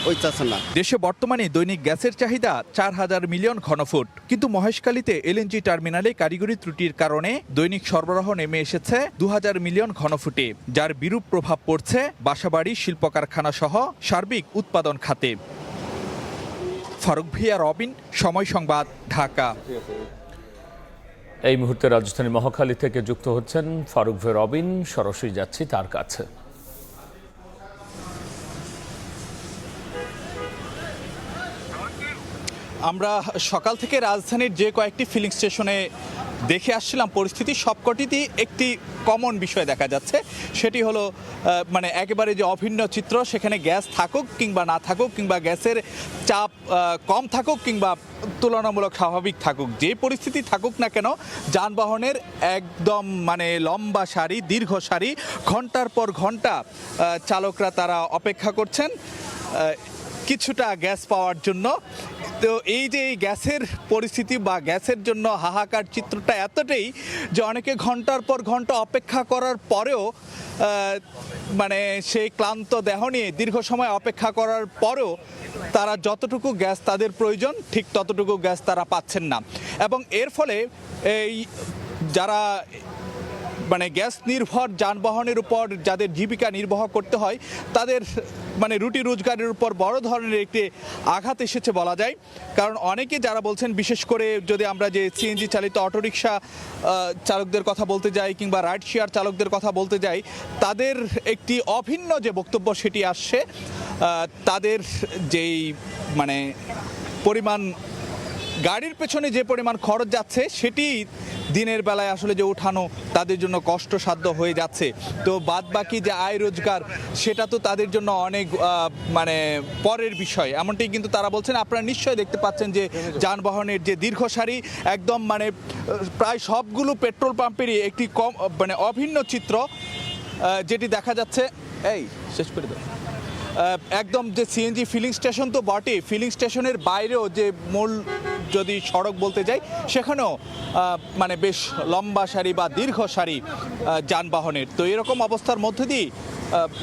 হইতেছে না। দেশে বর্তমানে দৈনিক গ্যাসের চাহিদা 4000 মিলিয়ন ঘনফুট, কিন্তু মহেশখালীতে এলএনজি টার্মিনালে কারিগরি ত্রুটির কারণে দৈনিক সরবরাহ নেমে এসেছে 2000 মিলিয়ন ঘনফুটে, যার বিরূপ প্রভাব পড়ছে বাসাবাড়ি, শিল্প কারখানা সহ সার্বিক উৎপাদন খাতে। ফারুক ভিয়া, রবিন, সময় সংবাদ, ঢাকা। এই মুহূর্তে রাজধানী মহাখালী থেকে যুক্ত হচ্ছেন ফারুক ভিয়া, রবিন। সরাসরি যাচ্ছি তার কাছে। আমরা সকাল থেকে রাজধানীর যে কয়েকটি ফিলিং স্টেশনে দেখে আসছিলাম পরিস্থিতি, সবকটিতেই একটি কমন বিষয় দেখা যাচ্ছে, সেটি হলো মানে একেবারে যে অভিন্ন চিত্র। সেখানে গ্যাস থাকুক কিংবা না থাকুক, কিংবা গ্যাসের চাপ কম থাকুক কিংবা তুলনামূলক স্বাভাবিক থাকুক, যে পরিস্থিতি থাকুক না কেন, যানবাহনের একদম মানে লম্বা সারি, দীর্ঘ সারি, ঘন্টার পর ঘন্টা চালকরা তারা অপেক্ষা করছেন কিছুটা গ্যাস পাওয়ার জন্য। তো এই যে এই গ্যাসের পরিস্থিতি বা গ্যাসের জন্য হাহাকার চিত্রটা এতটাই যে অনেকে ঘন্টার পর ঘন্টা অপেক্ষা করার পরেও মানে সেই ক্লান্ত দেহ নিয়ে দীর্ঘ সময় অপেক্ষা করার পরেও তারা যতটুকু গ্যাস তাদের প্রয়োজন ঠিক ততটুকু গ্যাস তারা পাচ্ছেন না। এবং এর ফলে এই যারা মানে গ্যাস নির্ভর যানবাহনের উপর যাদের জীবিকা নির্বাহ করতে হয়, তাদের মানে রুটি রোজগারের উপর বড় ধরনের একটি আঘাত এসেছে বলা যায়। কারণ অনেকে যারা বলছেন, বিশেষ করে যদি আমরা যে সিএনজি চালিত অটোরিকশা চালকদের কথা বলতে যাই কিংবা রাইড শেয়ার চালকদের কথা বলতে যাই, তাদের একটি অভিন্ন যে বক্তব্য সেটি আসছে, তাদের যেই মানে পরিমাণ গাড়ির পেছনে যে পরিমাণ খরচ যাচ্ছে সেটি দিনের বেলায় আসলে যে ওঠানো তাদের জন্য কষ্টসাধ্য হয়ে যাচ্ছে। তো বাদ বাকি যে আয় রোজগার সেটা তো তাদের জন্য অনেক মানে পরের বিষয়, এমনটাই কিন্তু তারা বলছেন। আপনারা নিশ্চয়ই দেখতে পাচ্ছেন যে যানবাহনের যে দীর্ঘ সারি, একদম মানে প্রায় সবগুলো পেট্রোল পাম্পেরই একটি কম মানে অভিন্ন চিত্র যেটি দেখা যাচ্ছে। এই শেষ করে দাও। একদম যে সিএনজি ফিলিং স্টেশন তো বটে, ফিলিং স্টেশনের বাইরেও যে মূল যদি সড়ক বলতে যাই সেখানেও মানে বেশ লম্বা সারি বা দীর্ঘ সারি যানবাহনের। তো এরকম অবস্থার মধ্যে দিয়ে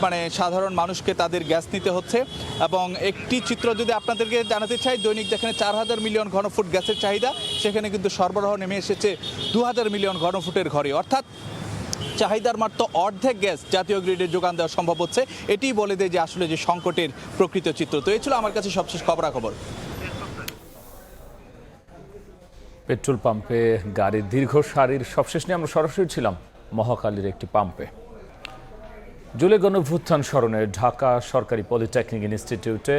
মানে সাধারণ মানুষকে তাদের গ্যাস নিতে হচ্ছে। এবং একটি চিত্র যদি আপনাদেরকে জানাতে চাই, দৈনিক যেখানে 4000 মিলিয়ন ঘনফুট গ্যাসের চাহিদা, সেখানে কিন্তু সরবরাহ নেমে এসেছে 2000 মিলিয়ন ঘনফুটের ঘরে, অর্থাৎ চাহিদার মাত্র অর্ধেক গ্যাস জাতীয় গ্রিডে যোগান দেওয়া সম্ভব হচ্ছে। এটি বলে দেয় যে আসলে যে সংকটের প্রকৃত চিত্র। তো এই ছিল আমার কাছে সবশেষ খবরাখবর। পেট্রোল পাম্পে গাড়ির দীর্ঘ সারির সবশেষ নিয়ে আমরা সরাসরি ছিলাম মহাখালীর একটি পাম্পে। জুলাই গণঅভ্যুত্থান স্মরণে ঢাকা সরকারি পলিটেকনিক ইনস্টিটিউটে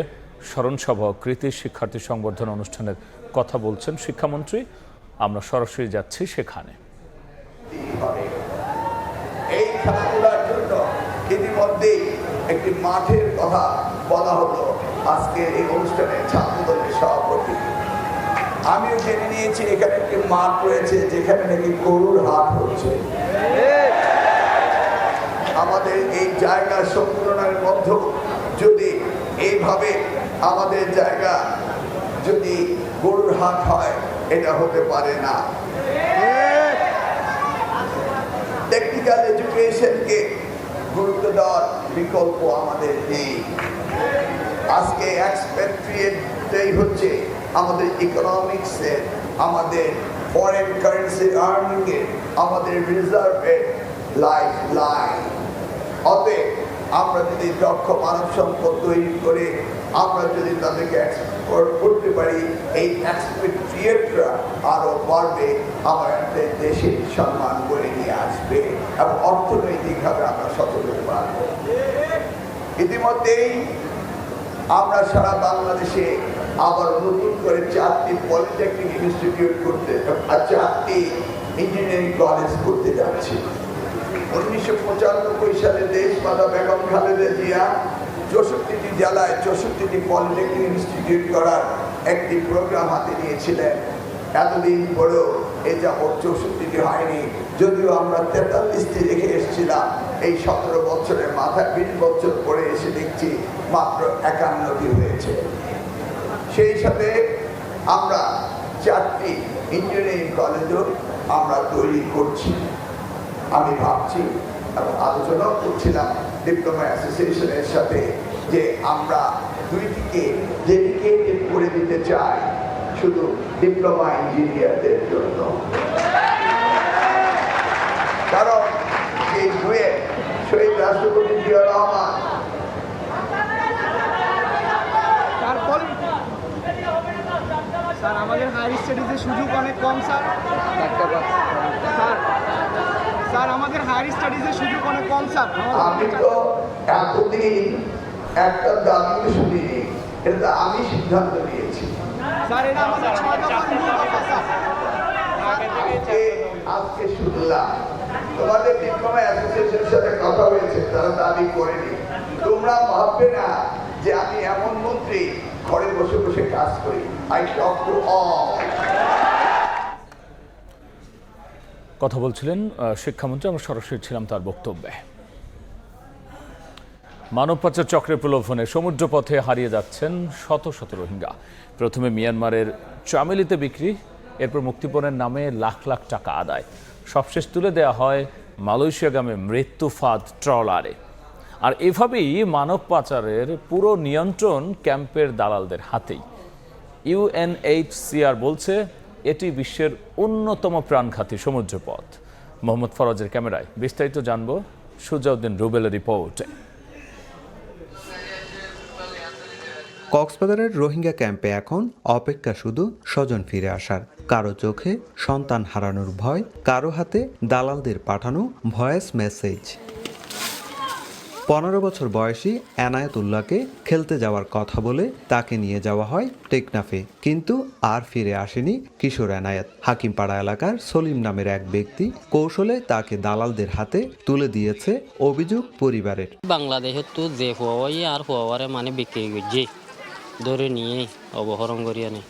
স্মরণসভা কৃতি শিক্ষার্থী সংবর্ধনা অনুষ্ঠানের কথা বলছেন শিক্ষামন্ত্রী। আমরা সরাসরি যাচ্ছি সেখানে। এই খেলাধুলার জন্য ইতিমধ্যেই একটি মাঠের কথা বলা হলো আজকে এই অনুষ্ঠানে ছাত্রদলের সভাপতি। আমিও জেনে নিয়েছি এখানে একটি মাঠ রয়েছে যেখানে নাকি গরুর হাট হচ্ছে। আমাদের এই জায়গা সম্পূর্ণের মধ্যে যদি এইভাবে আমাদের জায়গা যদি গরুর হাট হয়, এটা হতে পারে না। টেকনিক্যাল এডুকেশনকে গুরুত্ব দেওয়ার বিকল্প আমাদের নেই। আজকে এক্সপেট্রিয়েটটাই হচ্ছে আমাদের ইকোনমিক্সের, আমাদের ফরেন কারেন্সি আর্নিংয়ের, আমাদের রিজার্ভের লাইফ লাইন। অতএব আমরা যদি দক্ষ মানব সম্পদ তৈরি করে আমরা যদি তাদেরকে এক্সপোর্ট করতে পারি, এই এক্সপেট্রিয়েটরা আরও বাড়বে, আমাদের দেশের সম্মান করে নিয়ে আসবে এবং অর্থনৈতিকভাবে আমরা সচল হতে পারব। ইতিমধ্যেই আমরা সারা বাংলাদেশে আবার নতুন করে 4টি পলিটেকনিক ইনস্টিটিউট করতে আর 4টি ইঞ্জিনিয়ারিং কলেজ করতে যাচ্ছি। 1995 সালে দেশমাতা বেগম খালেদা জিয়া 64টি জেলায় 64টি পলিটেকনিক ইনস্টিটিউট করার একটি প্রোগ্রাম হাতে নিয়েছিলেন। এতদিন পরেও এই যাবৎ 64টি হয়নি, যদিও আমরা 43টি রেখে এসেছিলাম। এই 17 বছরের মাথায় 20 বছর পরে এসে দেখছি মাত্র 51টি হয়েছে। সেই সাথে আমরা 4টি ইঞ্জিনিয়ারিং কলেজও আমরা তৈরি করছি। আমি ভাবছি এবং আলোচনাও করছিলাম ডিপ্লোমা অ্যাসোসিয়েশনের সাথে যে আমরা দুইটিকে ডেডিকেটেড করে দিতে চাই শুধু ডিপ্লোমা ইঞ্জিনিয়ারদের জন্য। কারণ এই দুয়ে শহীদ রাষ্ট্রপতি জিয়াউর রহমান স্যার আমাদের হায়ার স্টাডিজের সুযোগ অনেক কম স্যার। স্যার আমাদের হায়ার স্টাডিজের সুযোগ অনেক কম স্যার। আমি তো এতদিন একটা দাবি শুনিনি, এটা আমি সিদ্ধান্ত নিয়েছি। স্যার এটা আমাদের 6 দফার মূল কথা স্যার। আজকে শুনলাম তোমাদের ডিপ্লোমা অ্যাসোসিয়েশনের সাথে কথা হয়েছে, তারা দাবি করেনি। তোমরা ভাববে না যে আমি এমন মন্ত্রী ঘরে বসে বসে কাজ করি। I talk to all. কথা বলছিলেন শিক্ষামন্ত্রী। আমরা সরাসরি ছিলাম তার বক্তব্যে। মানব পাচার চক্রের প্রলোভনে সমুদ্রপথে হারিয়ে যাচ্ছেন শত শত রোহিঙ্গা। প্রথমে মিয়ানমারের চামেলিতে বিক্রি, এরপর মুক্তিপণের নামে লাখ লাখ টাকা আদায়, সবশেষ তুলে দেওয়া হয় মালয়েশিয়াগামী মৃত্যু ফাঁদ ট্রলারে। আর এভাবেই মানব পাচারের পুরো নিয়ন্ত্রণ ক্যাম্পের দালালদের হাতেই। ইউএনএইচসিআর বলছে এটি বিশ্বের অন্যতম প্রাণঘাতী সমুদ্রপথ। মোহাম্মদ ফরাজের ক্যামেরায় বিস্তারিত জানব সুজাউদ্দিন রুবেলের রিপোর্টে। কক্সবাজারের রোহিঙ্গা ক্যাম্পে এখন অপেক্ষা শুধু স্বজন ফিরে আসার। কারো চোখে সন্তান হারানোর ভয়, কারো হাতে দালালদের পাঠানো ভয়েস মেসেজ। 15 বছর বয়সী এনায়েতুল্লাহকে খেলতে যাওয়ার কথা বলে তাকে নিয়ে যাওয়া হয় টেকনাফে, কিন্তু আর ফিরে আসেনি কিশোর এনায়েত। হাকিমপাড়া এলাকার সলিম নামের এক ব্যক্তি কৌশলে তাকে দালালদের হাতে তুলে দিয়েছে অভিযোগ পরিবারের। বাংলাদেশের তো যে হওয়াই আর হওয়ারে মানে বিক্রি করছে, ধরে নিয়ে অপহরণ করিয়া নেই,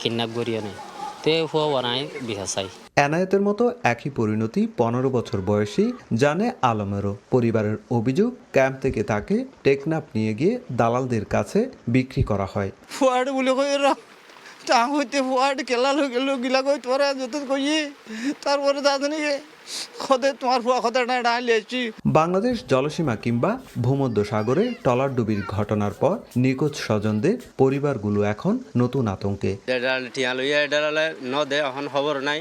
কিডন্যাপ করিয়া নেই। তে হুয়া নাই বিহাসাই এনায়েতের মতো একই পরিণতি 15 বছর বয়সী জানে আলমেরও। পরিবারের অভিযোগ, ক্যাম্প থেকে তাকে টেকনাফ নিয়ে গিয়ে দালালদের কাছে বিক্রি করা হয়। ফুয়াড বলে কই টাং হইতে ফুয়াড খেলা গিলা কই তোরা যত কই তারপরে দাদনিকে খদে তোমার ফুয়া খদাটা ডাইলে আসছি। বাংলাদেশ জলসীমা কিংবা ভূমধ্যসাগরে ট্রলারডুবির ঘটনার পর নিখোঁজ স্বজনদের পরিবারগুলো এখন নতুন আতঙ্কে। খবর নাই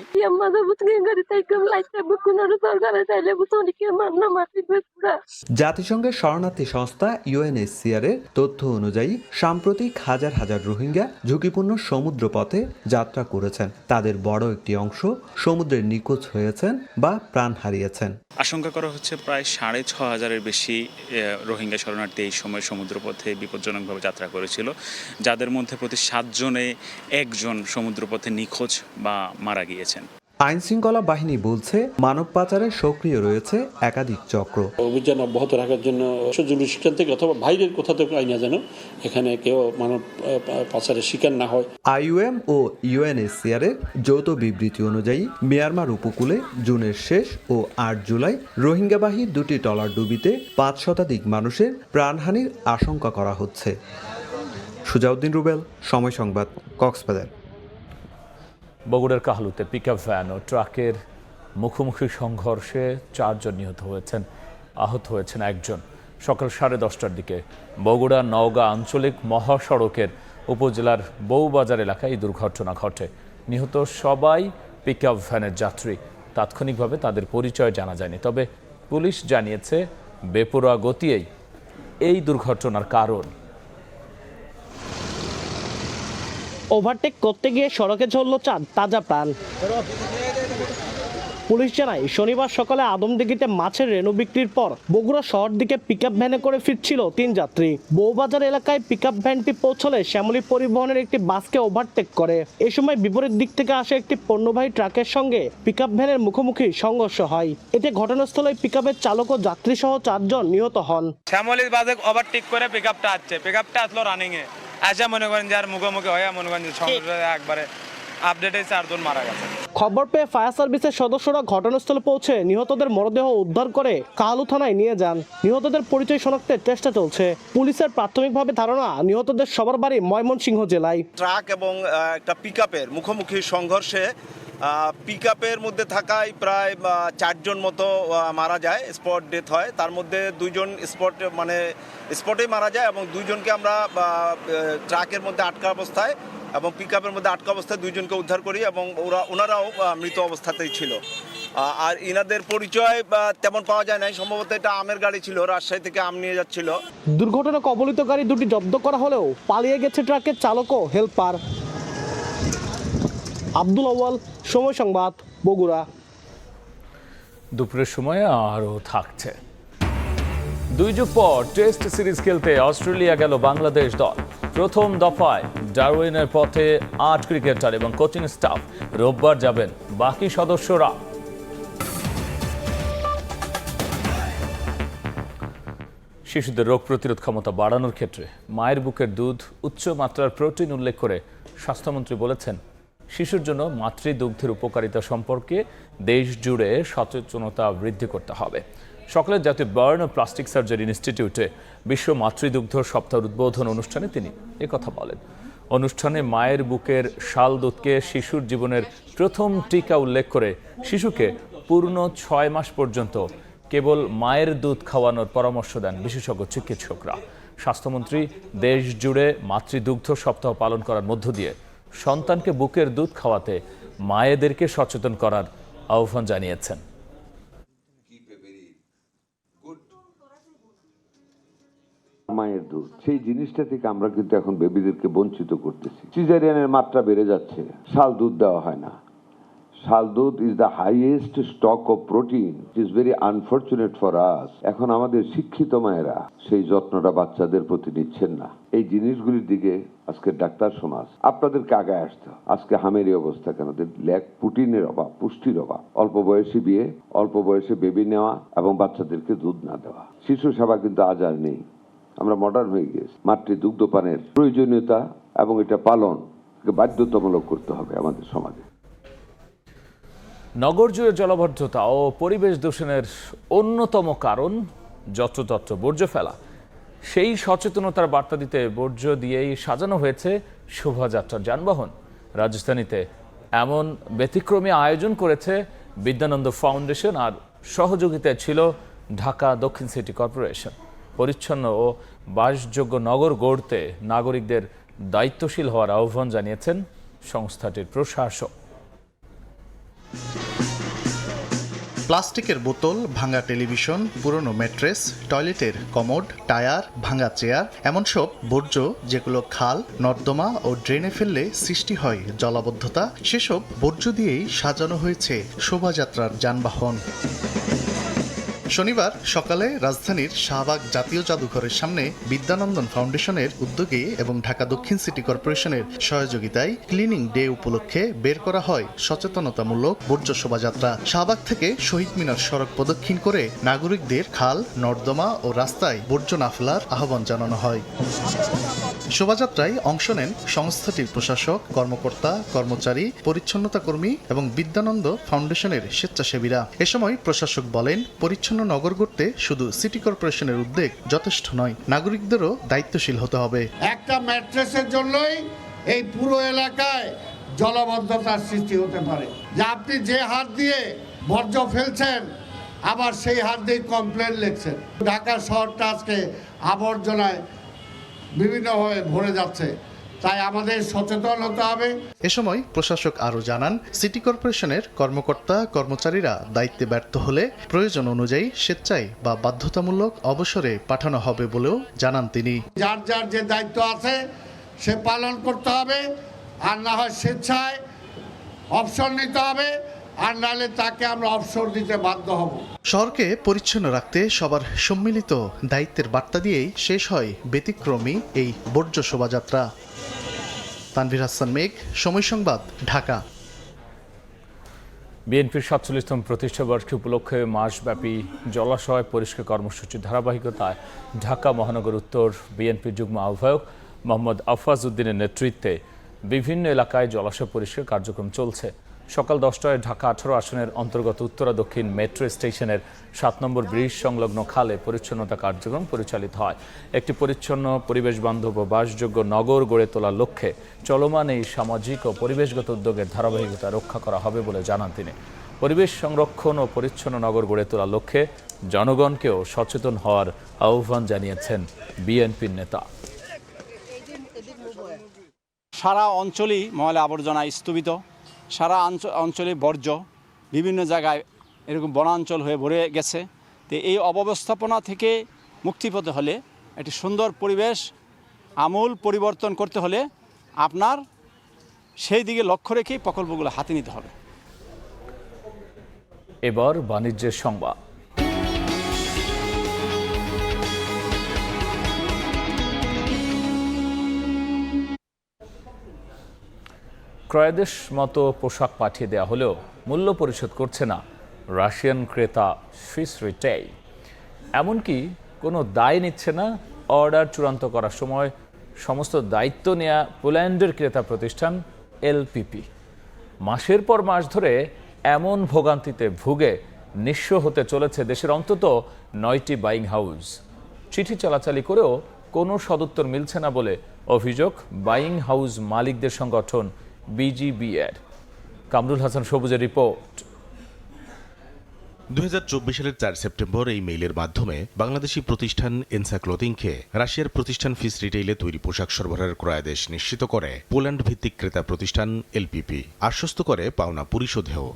জাতিসংঘের শরণার্থী সংস্থা UNHCR এর তথ্য অনুযায়ী সাম্প্রতিক হাজার হাজার রোহিঙ্গা ঝুঁকিপূর্ণ সমুদ্রপথে যাত্রা করেছেন। তাদের বড় একটি অংশ সমুদ্রে নিখোঁজ হয়েছেন বা প্রাণ হারিয়েছেন। আশঙ্কা করা হচ্ছে প্রায় 6,500-এর বেশি রোহিঙ্গা শরণার্থী এই সময় সমুদ্রপথে বিপজ্জনকভাবে যাত্রা করেছিল, যাদের মধ্যে প্রতি 7 জনে 1 জন সমুদ্রপথে নিখোঁজ বা মারা গিয়েছেন। আইনশৃঙ্খলা বাহিনী বলছে মানব পাচারে সক্রিয় রয়েছে একাধিক চক্র। অভিযান অব্যাহত রাখার জন্য জুরিডিকশন থেকে অথবা বাইরের কোথা থেকে আইনা যেন এখানে কেউ মানব পাচারের শিকার না হয়। IOM ও UNHCR এর যৌথ বিবৃতি অনুযায়ী মিয়ানমার উপকূলে জুনের শেষ ও 8 জুলাই রোহিঙ্গাবাহী দুটি ট্রলারডুবিতে 5 শতাধিক মানুষের প্রাণহানির আশঙ্কা করা হচ্ছে। সুজাউদ্দিন রুবেল, সময় সংবাদ, কক্সবাজার। বগুড়ার কাহালুতে পিকআপ ভ্যান ও ট্রাকের মুখোমুখি সংঘর্ষে 4 জন নিহত হয়েছেন, আহত হয়েছেন 1 জন। সকাল 10:30টার দিকে বগুড়া নওগাঁ আঞ্চলিক মহাসড়কের উপজেলার বউবাজার এলাকায় এই দুর্ঘটনা ঘটে। নিহত সবাই পিকআপ ভ্যানের যাত্রী। তাৎক্ষণিকভাবে তাদের পরিচয় জানা যায়নি, তবে পুলিশ জানিয়েছে বেপরোয়া গতিয়েই এই দুর্ঘটনার কারণ। ওভারটেক করতে গিয়ে সড়কে ঝরল চাঁদ, তাজা প্রাণ। পুলিশ জানায় শনিবার সকালে আদমদিঘিতে মাছের রেণু বিক্রির পর বগুড়া শহর দিকে পিকআপ ভ্যানে করে ফিরছিল 3 যাত্রী। বউবাজার এলাকায় পিকআপ ভ্যানটি পৌঁছলে শ্যামলী পরিবহনের একটি বাসকে ওভারটেক করে। এ সময় বিপরীত দিক থেকে আসা একটি পণ্যবাহী ট্রাকের সঙ্গে পিকআপ ভ্যানের মুখোমুখি সংঘর্ষ হয়। এতে ঘটনাস্থলে পিকআপের চালক ও যাত্রী সহ 4 জন নিহত হন। শ্যামলী বাসে ওভারটেক করে পিকআপটা আসলো রানিং এ আশা মনে করেন যার মুখোমুখি হয়ে মনে করেন একবারে আপডেটে 4 জন মারা গেছে। খবর পেয়ে ফায়ার সার্ভিসের সদস্যরা ঘটনাস্থলে পৌঁছে নিহতদের মরদেহ উদ্ধার করে কাহালু থানায় নিয়ে যান। নিহতদের পরিচয় শনাক্তের চেষ্টা চলছে। পুলিশের প্রাথমিকভাবে ধারণা নিহতদের সবার বাড়ি ময়মনসিংহ জেলায়। ট্রাক এবং একটা পিকআপের মুখোমুখি সংঘর্ষে পিকআপের মধ্যে থাকায় প্রায় 4 জন মতো মারা যায়, স্পট ডেথ হয়। তার মধ্যে 2 জন স্পটেই মারা যায় এবং 2 জনকে আমরা ট্রাকের মধ্যে আটকা অবস্থায় এবং পিকআপের মধ্যে আটকা অবস্থায় 2 জনকে উদ্ধার করি এবং ওনারাও মৃত অবস্থাতেই ছিল। আর ইনাদের পরিচয় তেমন পাওয়া যায় নাই। সম্ভবত এটা আমের গাড়ি ছিল, রাজশাহী থেকে আম নিয়ে যাচ্ছিল। দুর্ঘটনা কবলিত গাড়ি দুটি জব্দ করা হলেও পালিয়ে গেছে ট্রাকের চালক ও হেল্পার। আব্দুল আউয়াল, সময় সংবাদ, বগুড়া। দুপুরের সময় আরও থাকছে। 2 যুগ পর টেস্ট সিরিজ খেলতে অস্ট্রেলিয়া গেল বাংলাদেশ দল। প্রথম দফায় ডারউইনের পথে 8 ক্রিকেটার এবং কোচিং স্টাফ। রোববার যাবেন বাকি সদস্যরা। শিশুদের রোগ প্রতিরোধ ক্ষমতা বাড়ানোর ক্ষেত্রে মায়ের বুকের দুধ উচ্চ মাত্রার প্রোটিন উল্লেখ করে স্বাস্থ্যমন্ত্রী বলেছেন, শিশুর জন্য মাতৃদুগ্ধের উপকারিতা সম্পর্কে দেশ জুড়ে সচেতনতা বৃদ্ধি করতে হবে। সকালে জাতীয় বার্ন ও প্লাস্টিক সার্জারি ইনস্টিটিউটে বিশ্ব মাতৃদুগ্ধ সপ্তাহ উদ্বোধন অনুষ্ঠানে তিনি একথা বলেন। অনুষ্ঠানে মায়ের বুকের শাল দুধকে শিশুর জীবনের প্রথম টিকা উল্লেখ করে শিশুকে পূর্ণ 6 মাস পর্যন্ত কেবল মায়ের দুধ খাওয়ানোর পরামর্শ দেন বিশেষজ্ঞ চিকিৎসকরা। স্বাস্থ্যমন্ত্রী দেশ জুড়ে মাতৃদুগ্ধ সপ্তাহ পালন করার মধ্য দিয়ে সন্তানকে বুকের দুধ খাওয়াতে মায়েদেরকে সচেতন করার আহ্বান জানিয়েছেন। মায়ের দুধ, সেই জিনিসটা থেকে আমরা কিন্তু এখন বেবিদেরকে বঞ্চিত করতেছি। সিজারিয়ানের মাত্রা বেড়ে যাচ্ছে, শাল দুধ দেওয়া হয় না। শাল দুধ is the highest stock of protein, it is very unfortunate for us. এখন আমাদের শিক্ষিত মায়েরা সেই যত্নটা বাচ্চাদের প্রতি নিচ্ছেন না। এই জিনিসগুলির দিকে আজকে ডাক্তার সমাজ আপনাদেরকে আগায় আসতে। আজকে হামের এই অবস্থা কেন? ল্যাক প্রোটিনের অভাব, পুষ্টির অভাব, অল্প বয়সী বিয়ে, অল্প বয়সে বেবি নেওয়া এবং বাচ্চাদেরকে দুধ না দেওয়া। শিশু সেবা কিন্তু আজ আর নেই। আমরা মডার্ন হয়ে গিয়েছি। মাতৃদুগ্ধপানের প্রয়োজনীয়তা এবং এটা পালন বাধ্যতামূলক করতে হবে আমাদের সমাজে। নগর জুড়ে জলাবদ্ধতা ও পরিবেশ দূষণের অন্যতম কারণ যত্রতত্র বর্জ্য ফেলা। সেই সচেতনতার বার্তা দিতে বর্জ্য দিয়েই সাজানো হয়েছে শোভাযাত্রার যানবাহন। রাজধানীতে এমন ব্যতিক্রমী আয়োজন করেছে বিদ্যানন্দ ফাউন্ডেশন, আর সহযোগিতায় ছিল ঢাকা দক্ষিণ সিটি কর্পোরেশন। পরিচ্ছন্ন ও বাসযোগ্য নগর গড়তে নাগরিকদের দায়িত্বশীল হওয়ার আহ্বান জানিয়েছেন সংস্থাটির প্রশাসক। প্লাস্টিকের বোতল, ভাঙা টেলিভিশন, পুরনো ম্যাট্রেস, টয়লেটের কমোড, টায়ার, ভাঙা চেয়ার, এমন সব বর্জ্য যেগুলো খাল, নর্দমা ও ড্রেনে ফেললে সৃষ্টি হয় জলাবদ্ধতা, সেসব বর্জ্য দিয়েই সাজানো হয়েছে শোভাযাত্রার যানবাহন। শনিবার সকালে রাজধানীর শাহবাগ জাতীয় জাদুঘরের সামনে বিদ্যানন্দন ফাউন্ডেশনের উদ্যোগে এবং ঢাকা দক্ষিণ সিটি কর্পোরেশনের সহযোগিতায় ক্লিনিং ডে উপলক্ষে বের করা হয় সচেতনতামূলক বর্জ্য শোভাযাত্রা। শাহবাগ থেকে শহীদ মিনার সড়ক প্রদক্ষিণ করে নাগরিকদের খাল, নর্দমা ও রাস্তায় বর্জ্য না ফেলার আহ্বান জানানো হয়। শোভাযাত্রায় অংশ নেন সংস্থাটির প্রশাসক, কর্মকর্তা, কর্মচারী, পরিচ্ছন্নতা কর্মী এবং বিদ্যানন্দ ফাউন্ডেশনের স্বেচ্ছাসেবীরা। এ সময় প্রশাসক বলেন, পরিচ্ছন্ন নগর গড়তে শুধু সিটি কর্পোরেশনের উদ্যোগ যথেষ্ট নয়, নাগরিকদেরও দায়িত্বশীল হতে হবে। একটা ম্যাট্রেসের জন্যই এই পুরো এলাকায় জলাবদ্ধতার সৃষ্টি হতে পারে, যে আপনি যে হাত দিয়ে বর্জ্য ফেলছেন আবার সেই হাত দিয়ে কমপ্লেন লিখছেন। ঢাকা শহরটা আজকে আবর্জনায় বিভিন্নভাবে ভরে যাচ্ছে, তাই আমাদের সচেতন হতে হবে। এ সময় প্রশাসক আরও জানান, সিটি কর্পোরেশনের কর্মকর্তা কর্মচারীরা দায়িত্বে ব্যর্থ হলে প্রয়োজন অনুযায়ী স্বেচ্ছায় বা বাধ্যতামূলক অবসরে পাঠানো হবে বলেও জানান তিনি। যার যার যে দায়িত্ব আছে সে পালন করতে হবে, আর না হয় স্বেচ্ছায় অবসর নিতে হবে, আর নাহলে তাকে আমরা অবসর দিতে বাধ্য হব। শহরকে পরিচ্ছন্ন রাখতে সবার সম্মিলিত দায়িত্বের বার্তা দিয়েই শেষ হয় ব্যতিক্রমী এই বর্জ্য শোভাযাত্রা। তানভীর হাসান মেঘ, সময় সংবাদ, ঢাকা। বিএনপির ৪৭তম প্রতিষ্ঠাবার্ষিকী উপলক্ষে মাসব্যাপী জলাশয় পরিষ্কার কর্মসূচির ধারাবাহিকতায় ঢাকা মহানগর উত্তর বিএনপির যুগ্ম আহ্বায়ক মোহাম্মদ আফাজ উদ্দিনের নেতৃত্বে বিভিন্ন এলাকায় জলাশয় পরিষ্কার কার্যক্রম চলছে। সকাল 10টায় ঢাকা 18 আসনের অন্তর্গত উত্তরা দক্ষিণ মেট্রো স্টেশনের 7 নম্বর ব্রিজ সংলগ্ন খালে পরিচ্ছন্নতা কার্যক্রম পরিচালিত হয়। একটি পরিচ্ছন্ন, পরিবেশ বান্ধব ও বাসযোগ্য নগর গড়ে তোলার লক্ষ্যে চলমান এই সামাজিক ও পরিবেশগত উদ্যোগের ধারাবাহিকতা রক্ষা করা হবে বলে জানান তিনি। পরিবেশ সংরক্ষণ ও পরিচ্ছন্ন নগর গড়ে তোলার লক্ষ্যে জনগণকেও সচেতন হওয়ার আহ্বান জানিয়েছেন বিএনপির নেতা। সারা অঞ্চলই ময়লা আবর্জনা স্তূপিত, সারা অঞ্চলে বর্জ্য বিভিন্ন জায়গায় এরকম বনাঞ্চল হয়ে ভরে গেছে। তো এই অব্যবস্থাপনা থেকে মুক্তি পেতে হলে একটি সুন্দর পরিবেশ আমূল পরিবর্তন করতে হলে আপনার সেই দিকে লক্ষ্য রেখেই প্রকল্পগুলো হাতে নিতে হবে। এবার বাণিজ্যের সংবাদ। ক্রয়াদেশ মতো পোশাক পাঠিয়ে দেওয়া হলেও মূল্য পরিশোধ করছে না রাশিয়ান ক্রেতা সুইস রিটেইল। এমনকি কোনো দায় নিচ্ছে না অর্ডার চূড়ান্ত করার সময় সমস্ত দায়িত্ব নেওয়া পোল্যান্ডের ক্রেতা প্রতিষ্ঠান এলপিপি। মাসের পর মাস ধরে এমন ভোগান্তিতে ভুগে নিঃস্ব হতে চলেছে দেশের অন্তত 9টি বাইং হাউস। চিঠি চালাচালি করেও কোনো সদুত্তর মিলছে না বলে অভিযোগ বাইং হাউস মালিকদের সংগঠন বিজিবিএর। কামরুল হাসান সবুজের রিপোর্ট। 2024 সালের 4 সেপ্টেম্বর এই মেইলের মাধ্যমে বাংলাদেশি প্রতিষ্ঠান এনসা ক্লোদিংকে রাশিয়ার প্রতিষ্ঠান ফিস রিটেইলে তৈরি পোশাক সরবরাহের ক্রয়াদেশ নিশ্চিত করে পোল্যান্ড ভিত্তিক ক্রেতা প্রতিষ্ঠান এলপিপি আশ্বস্ত করে পাওনা পরিশোধেও।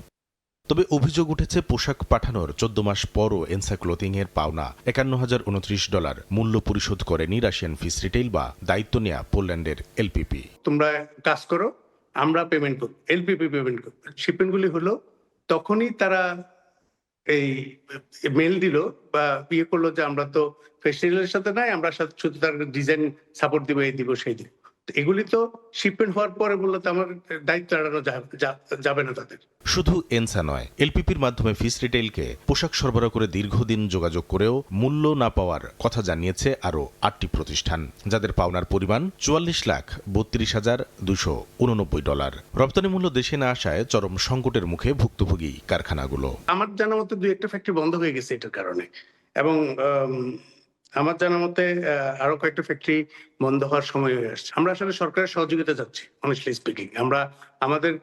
তবে অভিযোগ উঠেছে পোশাক পাঠানোর 14 মাস পরও এনসা ক্লোদিং এর পাওনা $51,029 মূল্য পরিশোধ করেনি রাশিয়ান ফিস রিটেইল বা দায়িত্ব নেয়া পোল্যান্ডের এলপিপি। তোমরা কাজ করো, আমরা পেমেন্ট করব, এলপিপি পেমেন্ট করব। শিপমেন্টগুলি হলো তখনই তারা এই মেল দিল বা করলো যে আমরা তো ফেস্টিভ্যালের সাথে নাই, আমরা শুধু তার ডিজাইন সাপোর্ট দিব, এই দিব সেই দিব। এগুলি তো শিপমেন্ট হওয়ার পরে বললে তো আমার দায়িত্ব এড়ানো যাবে না তাদের। শুধু এনসা নয়, এলপিপির মাধ্যমে ফিশ রিটেইলকে পোশাক সরবরাহ করে দীর্ঘদিন যোগাযোগ করেও মূল্য না পাওয়ার কথা জানিয়েছে আরও 8টি প্রতিষ্ঠান, যাদের পাওনার পরিমাণ $44,3289। রপ্তানি মূল্য দেশে না আসায় চরম সংকটের মুখে ভুক্তভোগী কারখানাগুলো। আমার জানা মতে 2-1টা ফ্যাক্টরি বন্ধ হয়ে গেছে এটার কারণে, এবং আমার জানা মতে আরো কয়েকটা ফ্যাক্টরি বন্ধ হওয়ার সময় হয়ে আসছে। আমরা আসলে সরকারের সহযোগিতা চাচ্ছি, অনেস্টলি স্পিকিং। আমাদের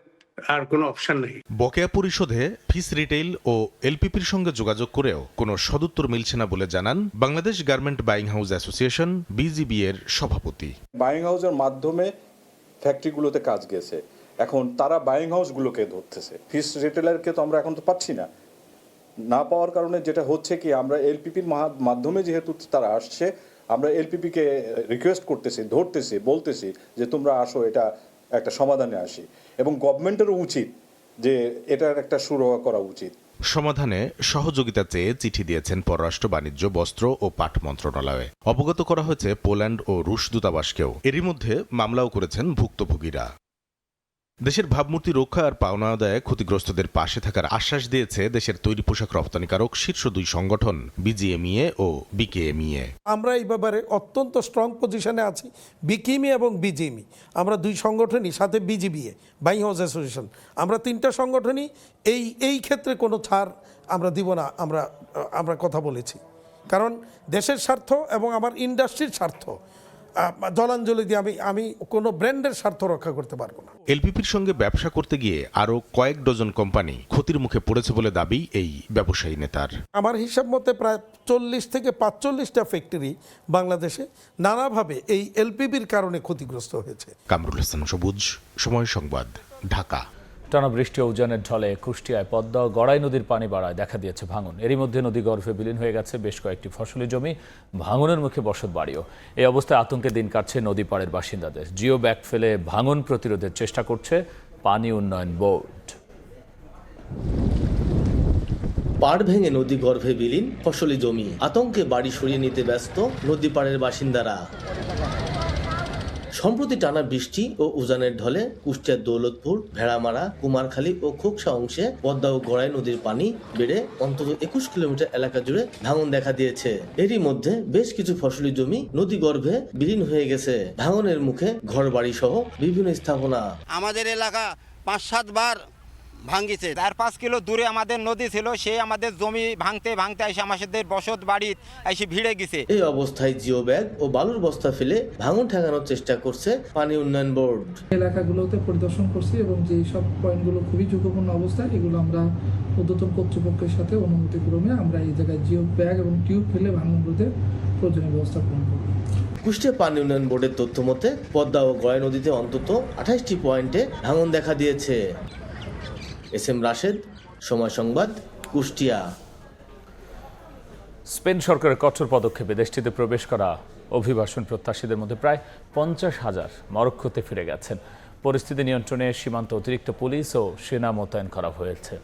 আর কোনো অপশন নেই। বকেয়া পরিশোধে ফিশ রিটেইল ও এলপিপির সঙ্গে যোগাযোগ করেও কোনো সদুত্তর মিলছে না বলে জানান Bangladesh garment buying house association BGB এর সভাপতি। বাইং হাউসের মাধ্যমে ফ্যাক্টরিগুলোতে কাজ গেছে, এখন তারা বাইং হাউসগুলোকে ধরতেছে, ফিশ রিটেলারকে তো আমরা এখন তো পাচ্ছি না। না পাওয়ার কারণে যেটা হচ্ছে কি, আমরা এলপিপির মাধ্যমে যেহেতু তারা আসছে, আমরা এলপিপিকে রিকোয়েস্ট করতেছি, ধরতেছি, বলতেছি যে তোমরা আসো, এটা একটা সমাধানে আসি, এবং গভর্নমেন্টেরও উচিত যে এটার একটা সুরাহা করা উচিত। সমাধানে সহযোগিতা চেয়ে চিঠি দিয়েছেন পররাষ্ট্র বাণিজ্য, বস্ত্র ও পাট মন্ত্রণালয়ে। অবগত করা হয়েছে পোল্যান্ড ও রুশ দূতাবাসকেও। এরই মধ্যে মামলাও করেছেন ভুক্তভোগীরা। দেশের ভাবমূর্তি রক্ষা আর পাওনা আদায়ে ক্ষতিগ্রস্তদের পাশে থাকার আশ্বাস দিয়েছে দেশের তৈরি পোশাক রপ্তানিকারক শীর্ষ 2 সংগঠন বিজিএমইএ ও বিকেএমইএ। আমরা এই ব্যাপারে অত্যন্ত স্ট্রং পজিশনে আছি, বিকেএমই এবং বিজিএমই। আমরা 2 সংগঠনই, সাথে বিজিবিএ বাইং হাউস অ্যাসোসিয়েশন, আমরা 3টা সংগঠনই এই ক্ষেত্রে কোনো ছাড় আমরা দিব না। আমরা কথা বলেছি, কারণ দেশের স্বার্থ এবং আমার ইন্ডাস্ট্রির স্বার্থ জলাঞ্জলি দিয়ে আমি কোনো ব্র্যান্ডের স্বার্থ রক্ষা করতে পারবো না। এলপিপির সঙ্গে ব্যবসা করতে গিয়ে আরও কয়েক ডজন কোম্পানি ক্ষতির মুখে পড়েছে বলে দাবি এই ব্যবসায়ী নেতার। আমার হিসাব মতে প্রায় 40 থেকে 45টা ফ্যাক্টরি বাংলাদেশে নানাভাবে এই এলপিপির কারণে ক্ষতিগ্রস্ত হয়েছে। কামরুল হাসান সবুজ, সময় সংবাদ, ঢাকা। টানা বৃষ্টি ও উজানের ঢলে কুষ্টিয়ায় পদ্মা ও গড়াই নদীর পানি বাড়ায় দেখা দিয়েছে ভাঙন। এরই মধ্যে নদী গর্ভে বিলীন হয়ে গেছে বেশ কয়েকটি ফসলি জমি, ভাঙনের মুখে বসত বাড়িও। এই অবস্থায় আতঙ্কে দিন কাটছে নদী পাড়ের বাসিন্দাদের। জিও ব্যাগ ফেলে ভাঙন প্রতিরোধের চেষ্টা করছে পানি উন্নয়ন বোর্ড। পাড় ভেঙে নদী গর্ভে বিলীন ফসলি জমি, আতঙ্কে বাড়ি সরিয়ে নিতে ব্যস্ত নদী পাড়ের বাসিন্দারা। সম্প্রতি টানা বৃষ্টি ও উজানের ঢলে কুষ্টিয়ার দৌলতপুর, ভেড়ামারা, কুমারখালী ও খোকসা অংশে পদ্মা ও গড়াই নদীর পানি বেড়ে অন্তত 21 কিলোমিটার এলাকা জুড়ে ভাঙন দেখা দিয়েছে। এরই মধ্যে বেশ কিছু ফসলি জমি নদী গর্ভে বিলীন হয়ে গেছে। ভাঙনের মুখে ঘরবাড়ি সহ বিভিন্ন স্থাপনা। আমাদের এলাকা 5-7 বার ভাঙ্গিছে। 4-5 কিলো দূরে আমাদের নদী ছিল, সে আমাদের জমি ভাঙতে এসে আমাদের বসত বাড়ি এসে ভিড়ে গেছে। এই অবস্থায় জিও ব্যাগ ও বালুর বস্তা ফেলে ভাঙন ঠেকানোর চেষ্টা করছে পানি উন্নয়ন বোর্ড। এলাকাগুলোতে পরিদর্শন করছি এবং যে সব পয়েন্টগুলো খুবই ঝুঁকিপূর্ণ অবস্থা, এগুলো আমরা ঊর্ধ্বতন কর্তৃপক্ষের সাথে অনুমতিক্রমে আমরা এই জায়গায় জিও ব্যাগ এবং টিউব ফেলে ভাঙন রোধে প্রয়োজনীয় ব্যবস্থা গ্রহণ করব। কুষ্টিয়া পানি উন্নয়ন বোর্ডের তথ্য মতে পদ্মা ও গড়াই নদীতে অন্তত 28টি পয়েন্টে ভাঙন দেখা দিয়েছে। এসএম রাশেদ, সময় সংবাদ, কুষ্টিয়া। স্পেন সরকারের কঠোর পদক্ষেপে দেশটিতে প্রবেশ করা অভিবাসন প্রত্যাশীদের মধ্যে প্রায় 50,000 মরক্কোতে ফিরে গেছেন। পরিস্থিতি নিয়ন্ত্রণে সীমান্ত অতিরিক্ত পুলিশ ও সেনা মোতায়েন করা হয়েছে।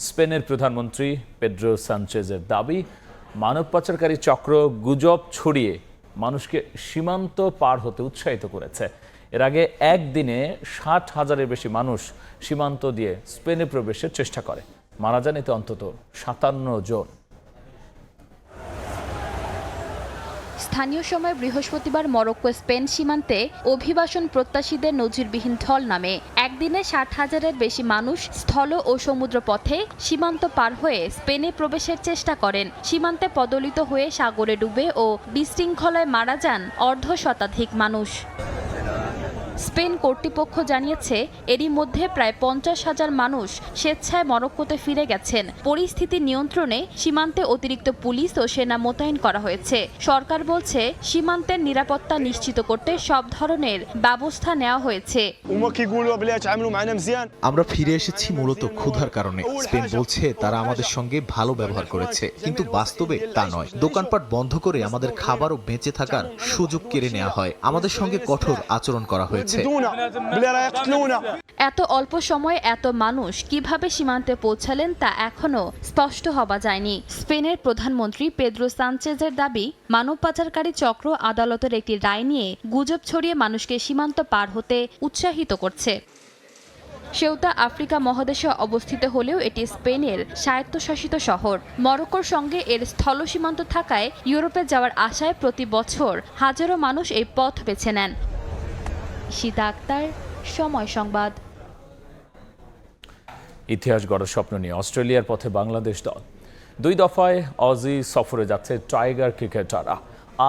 স্পেনের প্রধানমন্ত্রী পেড্রো সানচেজের দাবি, মানব পাচারকারী চক্র গুজব ছড়িয়ে মানুষকে সীমান্ত পার হতে উৎসাহিত করেছে। এর আগে একদিনে 60,000-এর বেশি মানুষ সীমান্ত দিয়ে স্পেনে প্রবেশের চেষ্টা করে। মারা যান এতে অন্তত 57 জন। স্থানীয় সময় বৃহস্পতিবার মরক্কো স্পেন সীমান্তে অভিবাসন প্রত্যাশীদের নজিরবিহীন ঢল নামে। একদিনে 60,000-এর বেশি মানুষ স্থল ও সমুদ্র পথে সীমান্ত পার হয়ে স্পেনে প্রবেশের চেষ্টা করেন। সীমান্তে পদলিত হয়ে সাগরে ডুবে ও বিশৃঙ্খলায় মারা যান 1/2 মানুষ। স্পেন কর্তৃপক্ষ জানিয়েছে এরই মধ্যে প্রায় 50,000 মানুষ স্বেচ্ছায় মরক্কোতে ফিরে গেছেন। পরিস্থিতি নিয়ন্ত্রণে সীমান্তে অতিরিক্ত পুলিশ ও সেনা মোতায়েন করা হয়েছে। সরকার বলছে সীমান্তের নিরাপত্তা নিশ্চিত করতে সব ধরনের ব্যবস্থা নেওয়া হয়েছে। আমরা ফিরে এসেছি মূলত ক্ষুধার কারণে। স্পেন বলছে তারা আমাদের সঙ্গে ভালো ব্যবহার করেছে, কিন্তু বাস্তবে তা নয়। দোকানপাট বন্ধ করে আমাদের খাবার ও বেঁচে থাকার সুযোগ কেড়ে নেওয়া হয়। আমাদের সঙ্গে কঠোর আচরণ করা হয়েছে। এত অল্প সময়ে এত মানুষ কিভাবে সীমান্তে পৌঁছালেন তা এখনও স্পষ্ট হওয়া যায়নি। স্পেনের প্রধানমন্ত্রী পেদ্রো সানচেজের দাবি, মানব পাচারকারী চক্র আদালতের একটি রায় নিয়ে গুজব ছড়িয়ে মানুষকে সীমান্ত পার হতে উৎসাহিত করছে। সেউতা আফ্রিকা মহাদেশে অবস্থিত হলেও এটি স্পেনের স্বায়ত্তশাসিত শহর। মরক্কোর সঙ্গে এর স্থল সীমান্ত থাকায় ইউরোপে যাওয়ার আশায় প্রতি বছর হাজারো মানুষ এই পথ বেছে নেন। ঈশিতা আক্তার, সময় সংবাদ। ইতিহাস গড়ার স্বপ্ন নিয়ে অস্ট্রেলিয়ার পথে বাংলাদেশ দল। 2 দফায় অজি সফরে যাচ্ছে টাইগার ক্রিকেটাররা।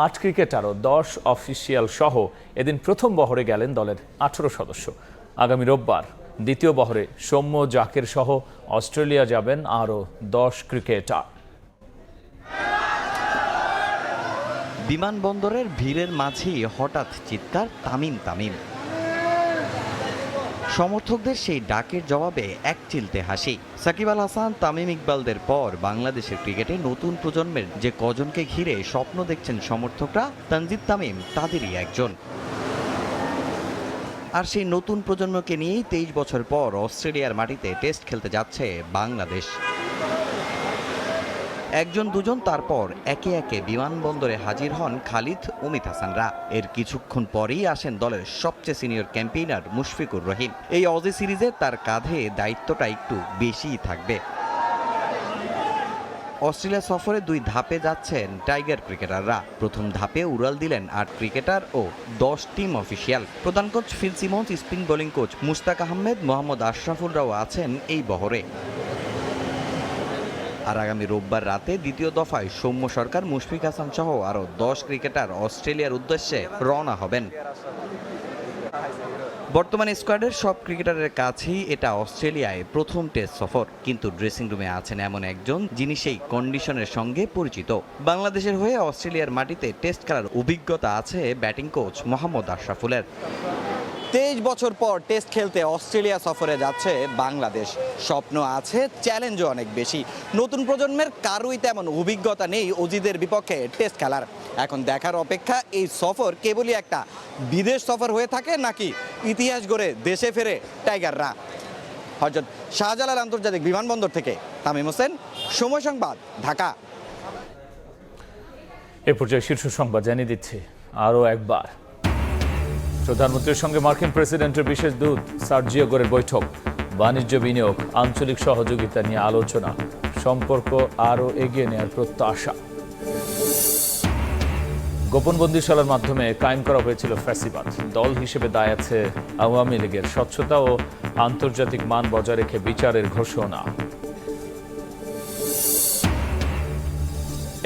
8 ক্রিকেটার ও 10 অফিসিয়াল সহ এদিন প্রথম বহরে গেলেন দলের 18 সদস্য। আগামী রোববার দ্বিতীয় বহরে সৌম্য জাকের সহ অস্ট্রেলিয়া যাবেন আরও 10 ক্রিকেটার। বিমানবন্দরের ভিড়ের মাঝেই হঠাৎ চিৎকার তামিম। সমর্থকদের সেই ডাকের জবাবে এক চিলতে হাসি। সাকিব আল হাসান, তামিম ইকবালদের পর বাংলাদেশের ক্রিকেটে নতুন প্রজন্মের যে কজনকে ঘিরে স্বপ্ন দেখছেন সমর্থকরা, তানজিদ তামিম তাদেরই একজন। আর সেই নতুন প্রজন্মকে নিয়েই 23 বছর পর অস্ট্রেলিয়ার মাটিতে টেস্ট খেলতে যাচ্ছে বাংলাদেশ। একজন দুজন তারপর একে একে বিমানবন্দরে হাজির হন খালিদ, অমিত হাসানরা। এর কিছুক্ষণ পরেই আসেন দলের সবচেয়ে সিনিয়র ক্যাম্পেইনার মুশফিকুর রহিম। এই অজি সিরিজে তার কাঁধে দায়িত্বটা একটু বেশিই থাকবে। অস্ট্রেলিয়া সফরে 2 ধাপে যাচ্ছেন টাইগার ক্রিকেটাররা। প্রথম ধাপে উড়াল দিলেন 8 ক্রিকেটার ও 10 টিম অফিসিয়াল। প্রধান coach Phil Simmons, spin bowling coach Mushtaq Ahmed, Mohammad আশরাফুলরাও আছেন এই বহরে। আর আগামী রোববার রাতে দ্বিতীয় দফায় সৌম্য সরকার, মুশফিক হাসান সহ আরও 10 ক্রিকেটার অস্ট্রেলিয়ার উদ্দেশ্যে রওনা হবেন। বর্তমানে স্কোয়াডের সব ক্রিকেটারের কাছেই এটা অস্ট্রেলিয়ায় প্রথম টেস্ট সফর। কিন্তু ড্রেসিং রুমে আছেন এমন একজন যিনি সেই কন্ডিশনের সঙ্গে পরিচিত। বাংলাদেশের হয়ে অস্ট্রেলিয়ার মাটিতে টেস্ট খেলার অভিজ্ঞতা আছে ব্যাটিং কোচ মোহাম্মদ আশরাফুলের। 23 বছর পর টেস্ট খেলতে অস্ট্রেলিয়া সফরে যাচ্ছে বাংলাদেশ। স্বপ্ন আছে, চ্যালেঞ্জও অনেক বেশি। নতুন প্রজন্মের কারোই তেমন অভিজ্ঞতা নেই অজিদের বিপক্ষে টেস্ট খেলার। এখন দেখার অপেক্ষা এই সফর কেবলই একটা বিদেশ সফর হয়ে থাকে নাকি ইতিহাস গড়ে দেশে ফেরে টাইগাররা। হযরত শাহজালাল আন্তর্জাতিক বিমানবন্দর থেকে তামিম হোসেন, সময় সংবাদ, ঢাকা। এ পর্যায়ে শীর্ষ সংবাদ জানিয়ে দিচ্ছি আরও একবার। প্রধানমন্ত্রীর সঙ্গে মার্কিন প্রেসিডেন্টের বিশেষ দূত সার্জিও গোরের বৈঠক। বাণিজ্য, বিনিয়োগ, আঞ্চলিক সহযোগিতা নিয়ে আলোচনা। সম্পর্ক আরও এগিয়ে নেওয়ার প্রত্যাশা। গোপন বন্দিশালার মাধ্যমে কায়েম করা হয়েছিল ফ্যাসিবাদ। দল হিসেবে দায় আছে আওয়ামী লীগের। স্বচ্ছতা ও আন্তর্জাতিক মান বজায় রেখে বিচারের ঘোষণা।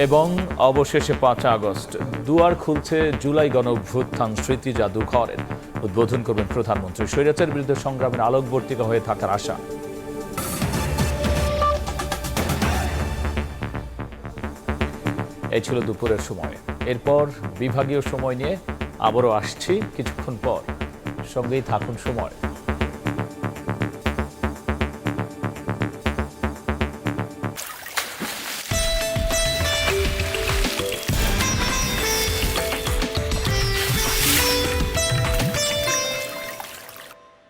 এবং অবশেষে 5 আগস্ট দুয়ার খুলছে জুলাই গণঅভ্যুত্থান স্মৃতি জাদুঘরের। উদ্বোধন করবেন প্রধানমন্ত্রী। স্বৈরাচারের বিরুদ্ধে সংগ্রামের আলোকবর্তিকা হয়ে থাকার আশা। এই ছিল দুপুরের সময়। এরপর বিভাগীয় সময় নিয়ে আবারও আসছি কিছুক্ষণ পর। সঙ্গেই থাকুন সময়।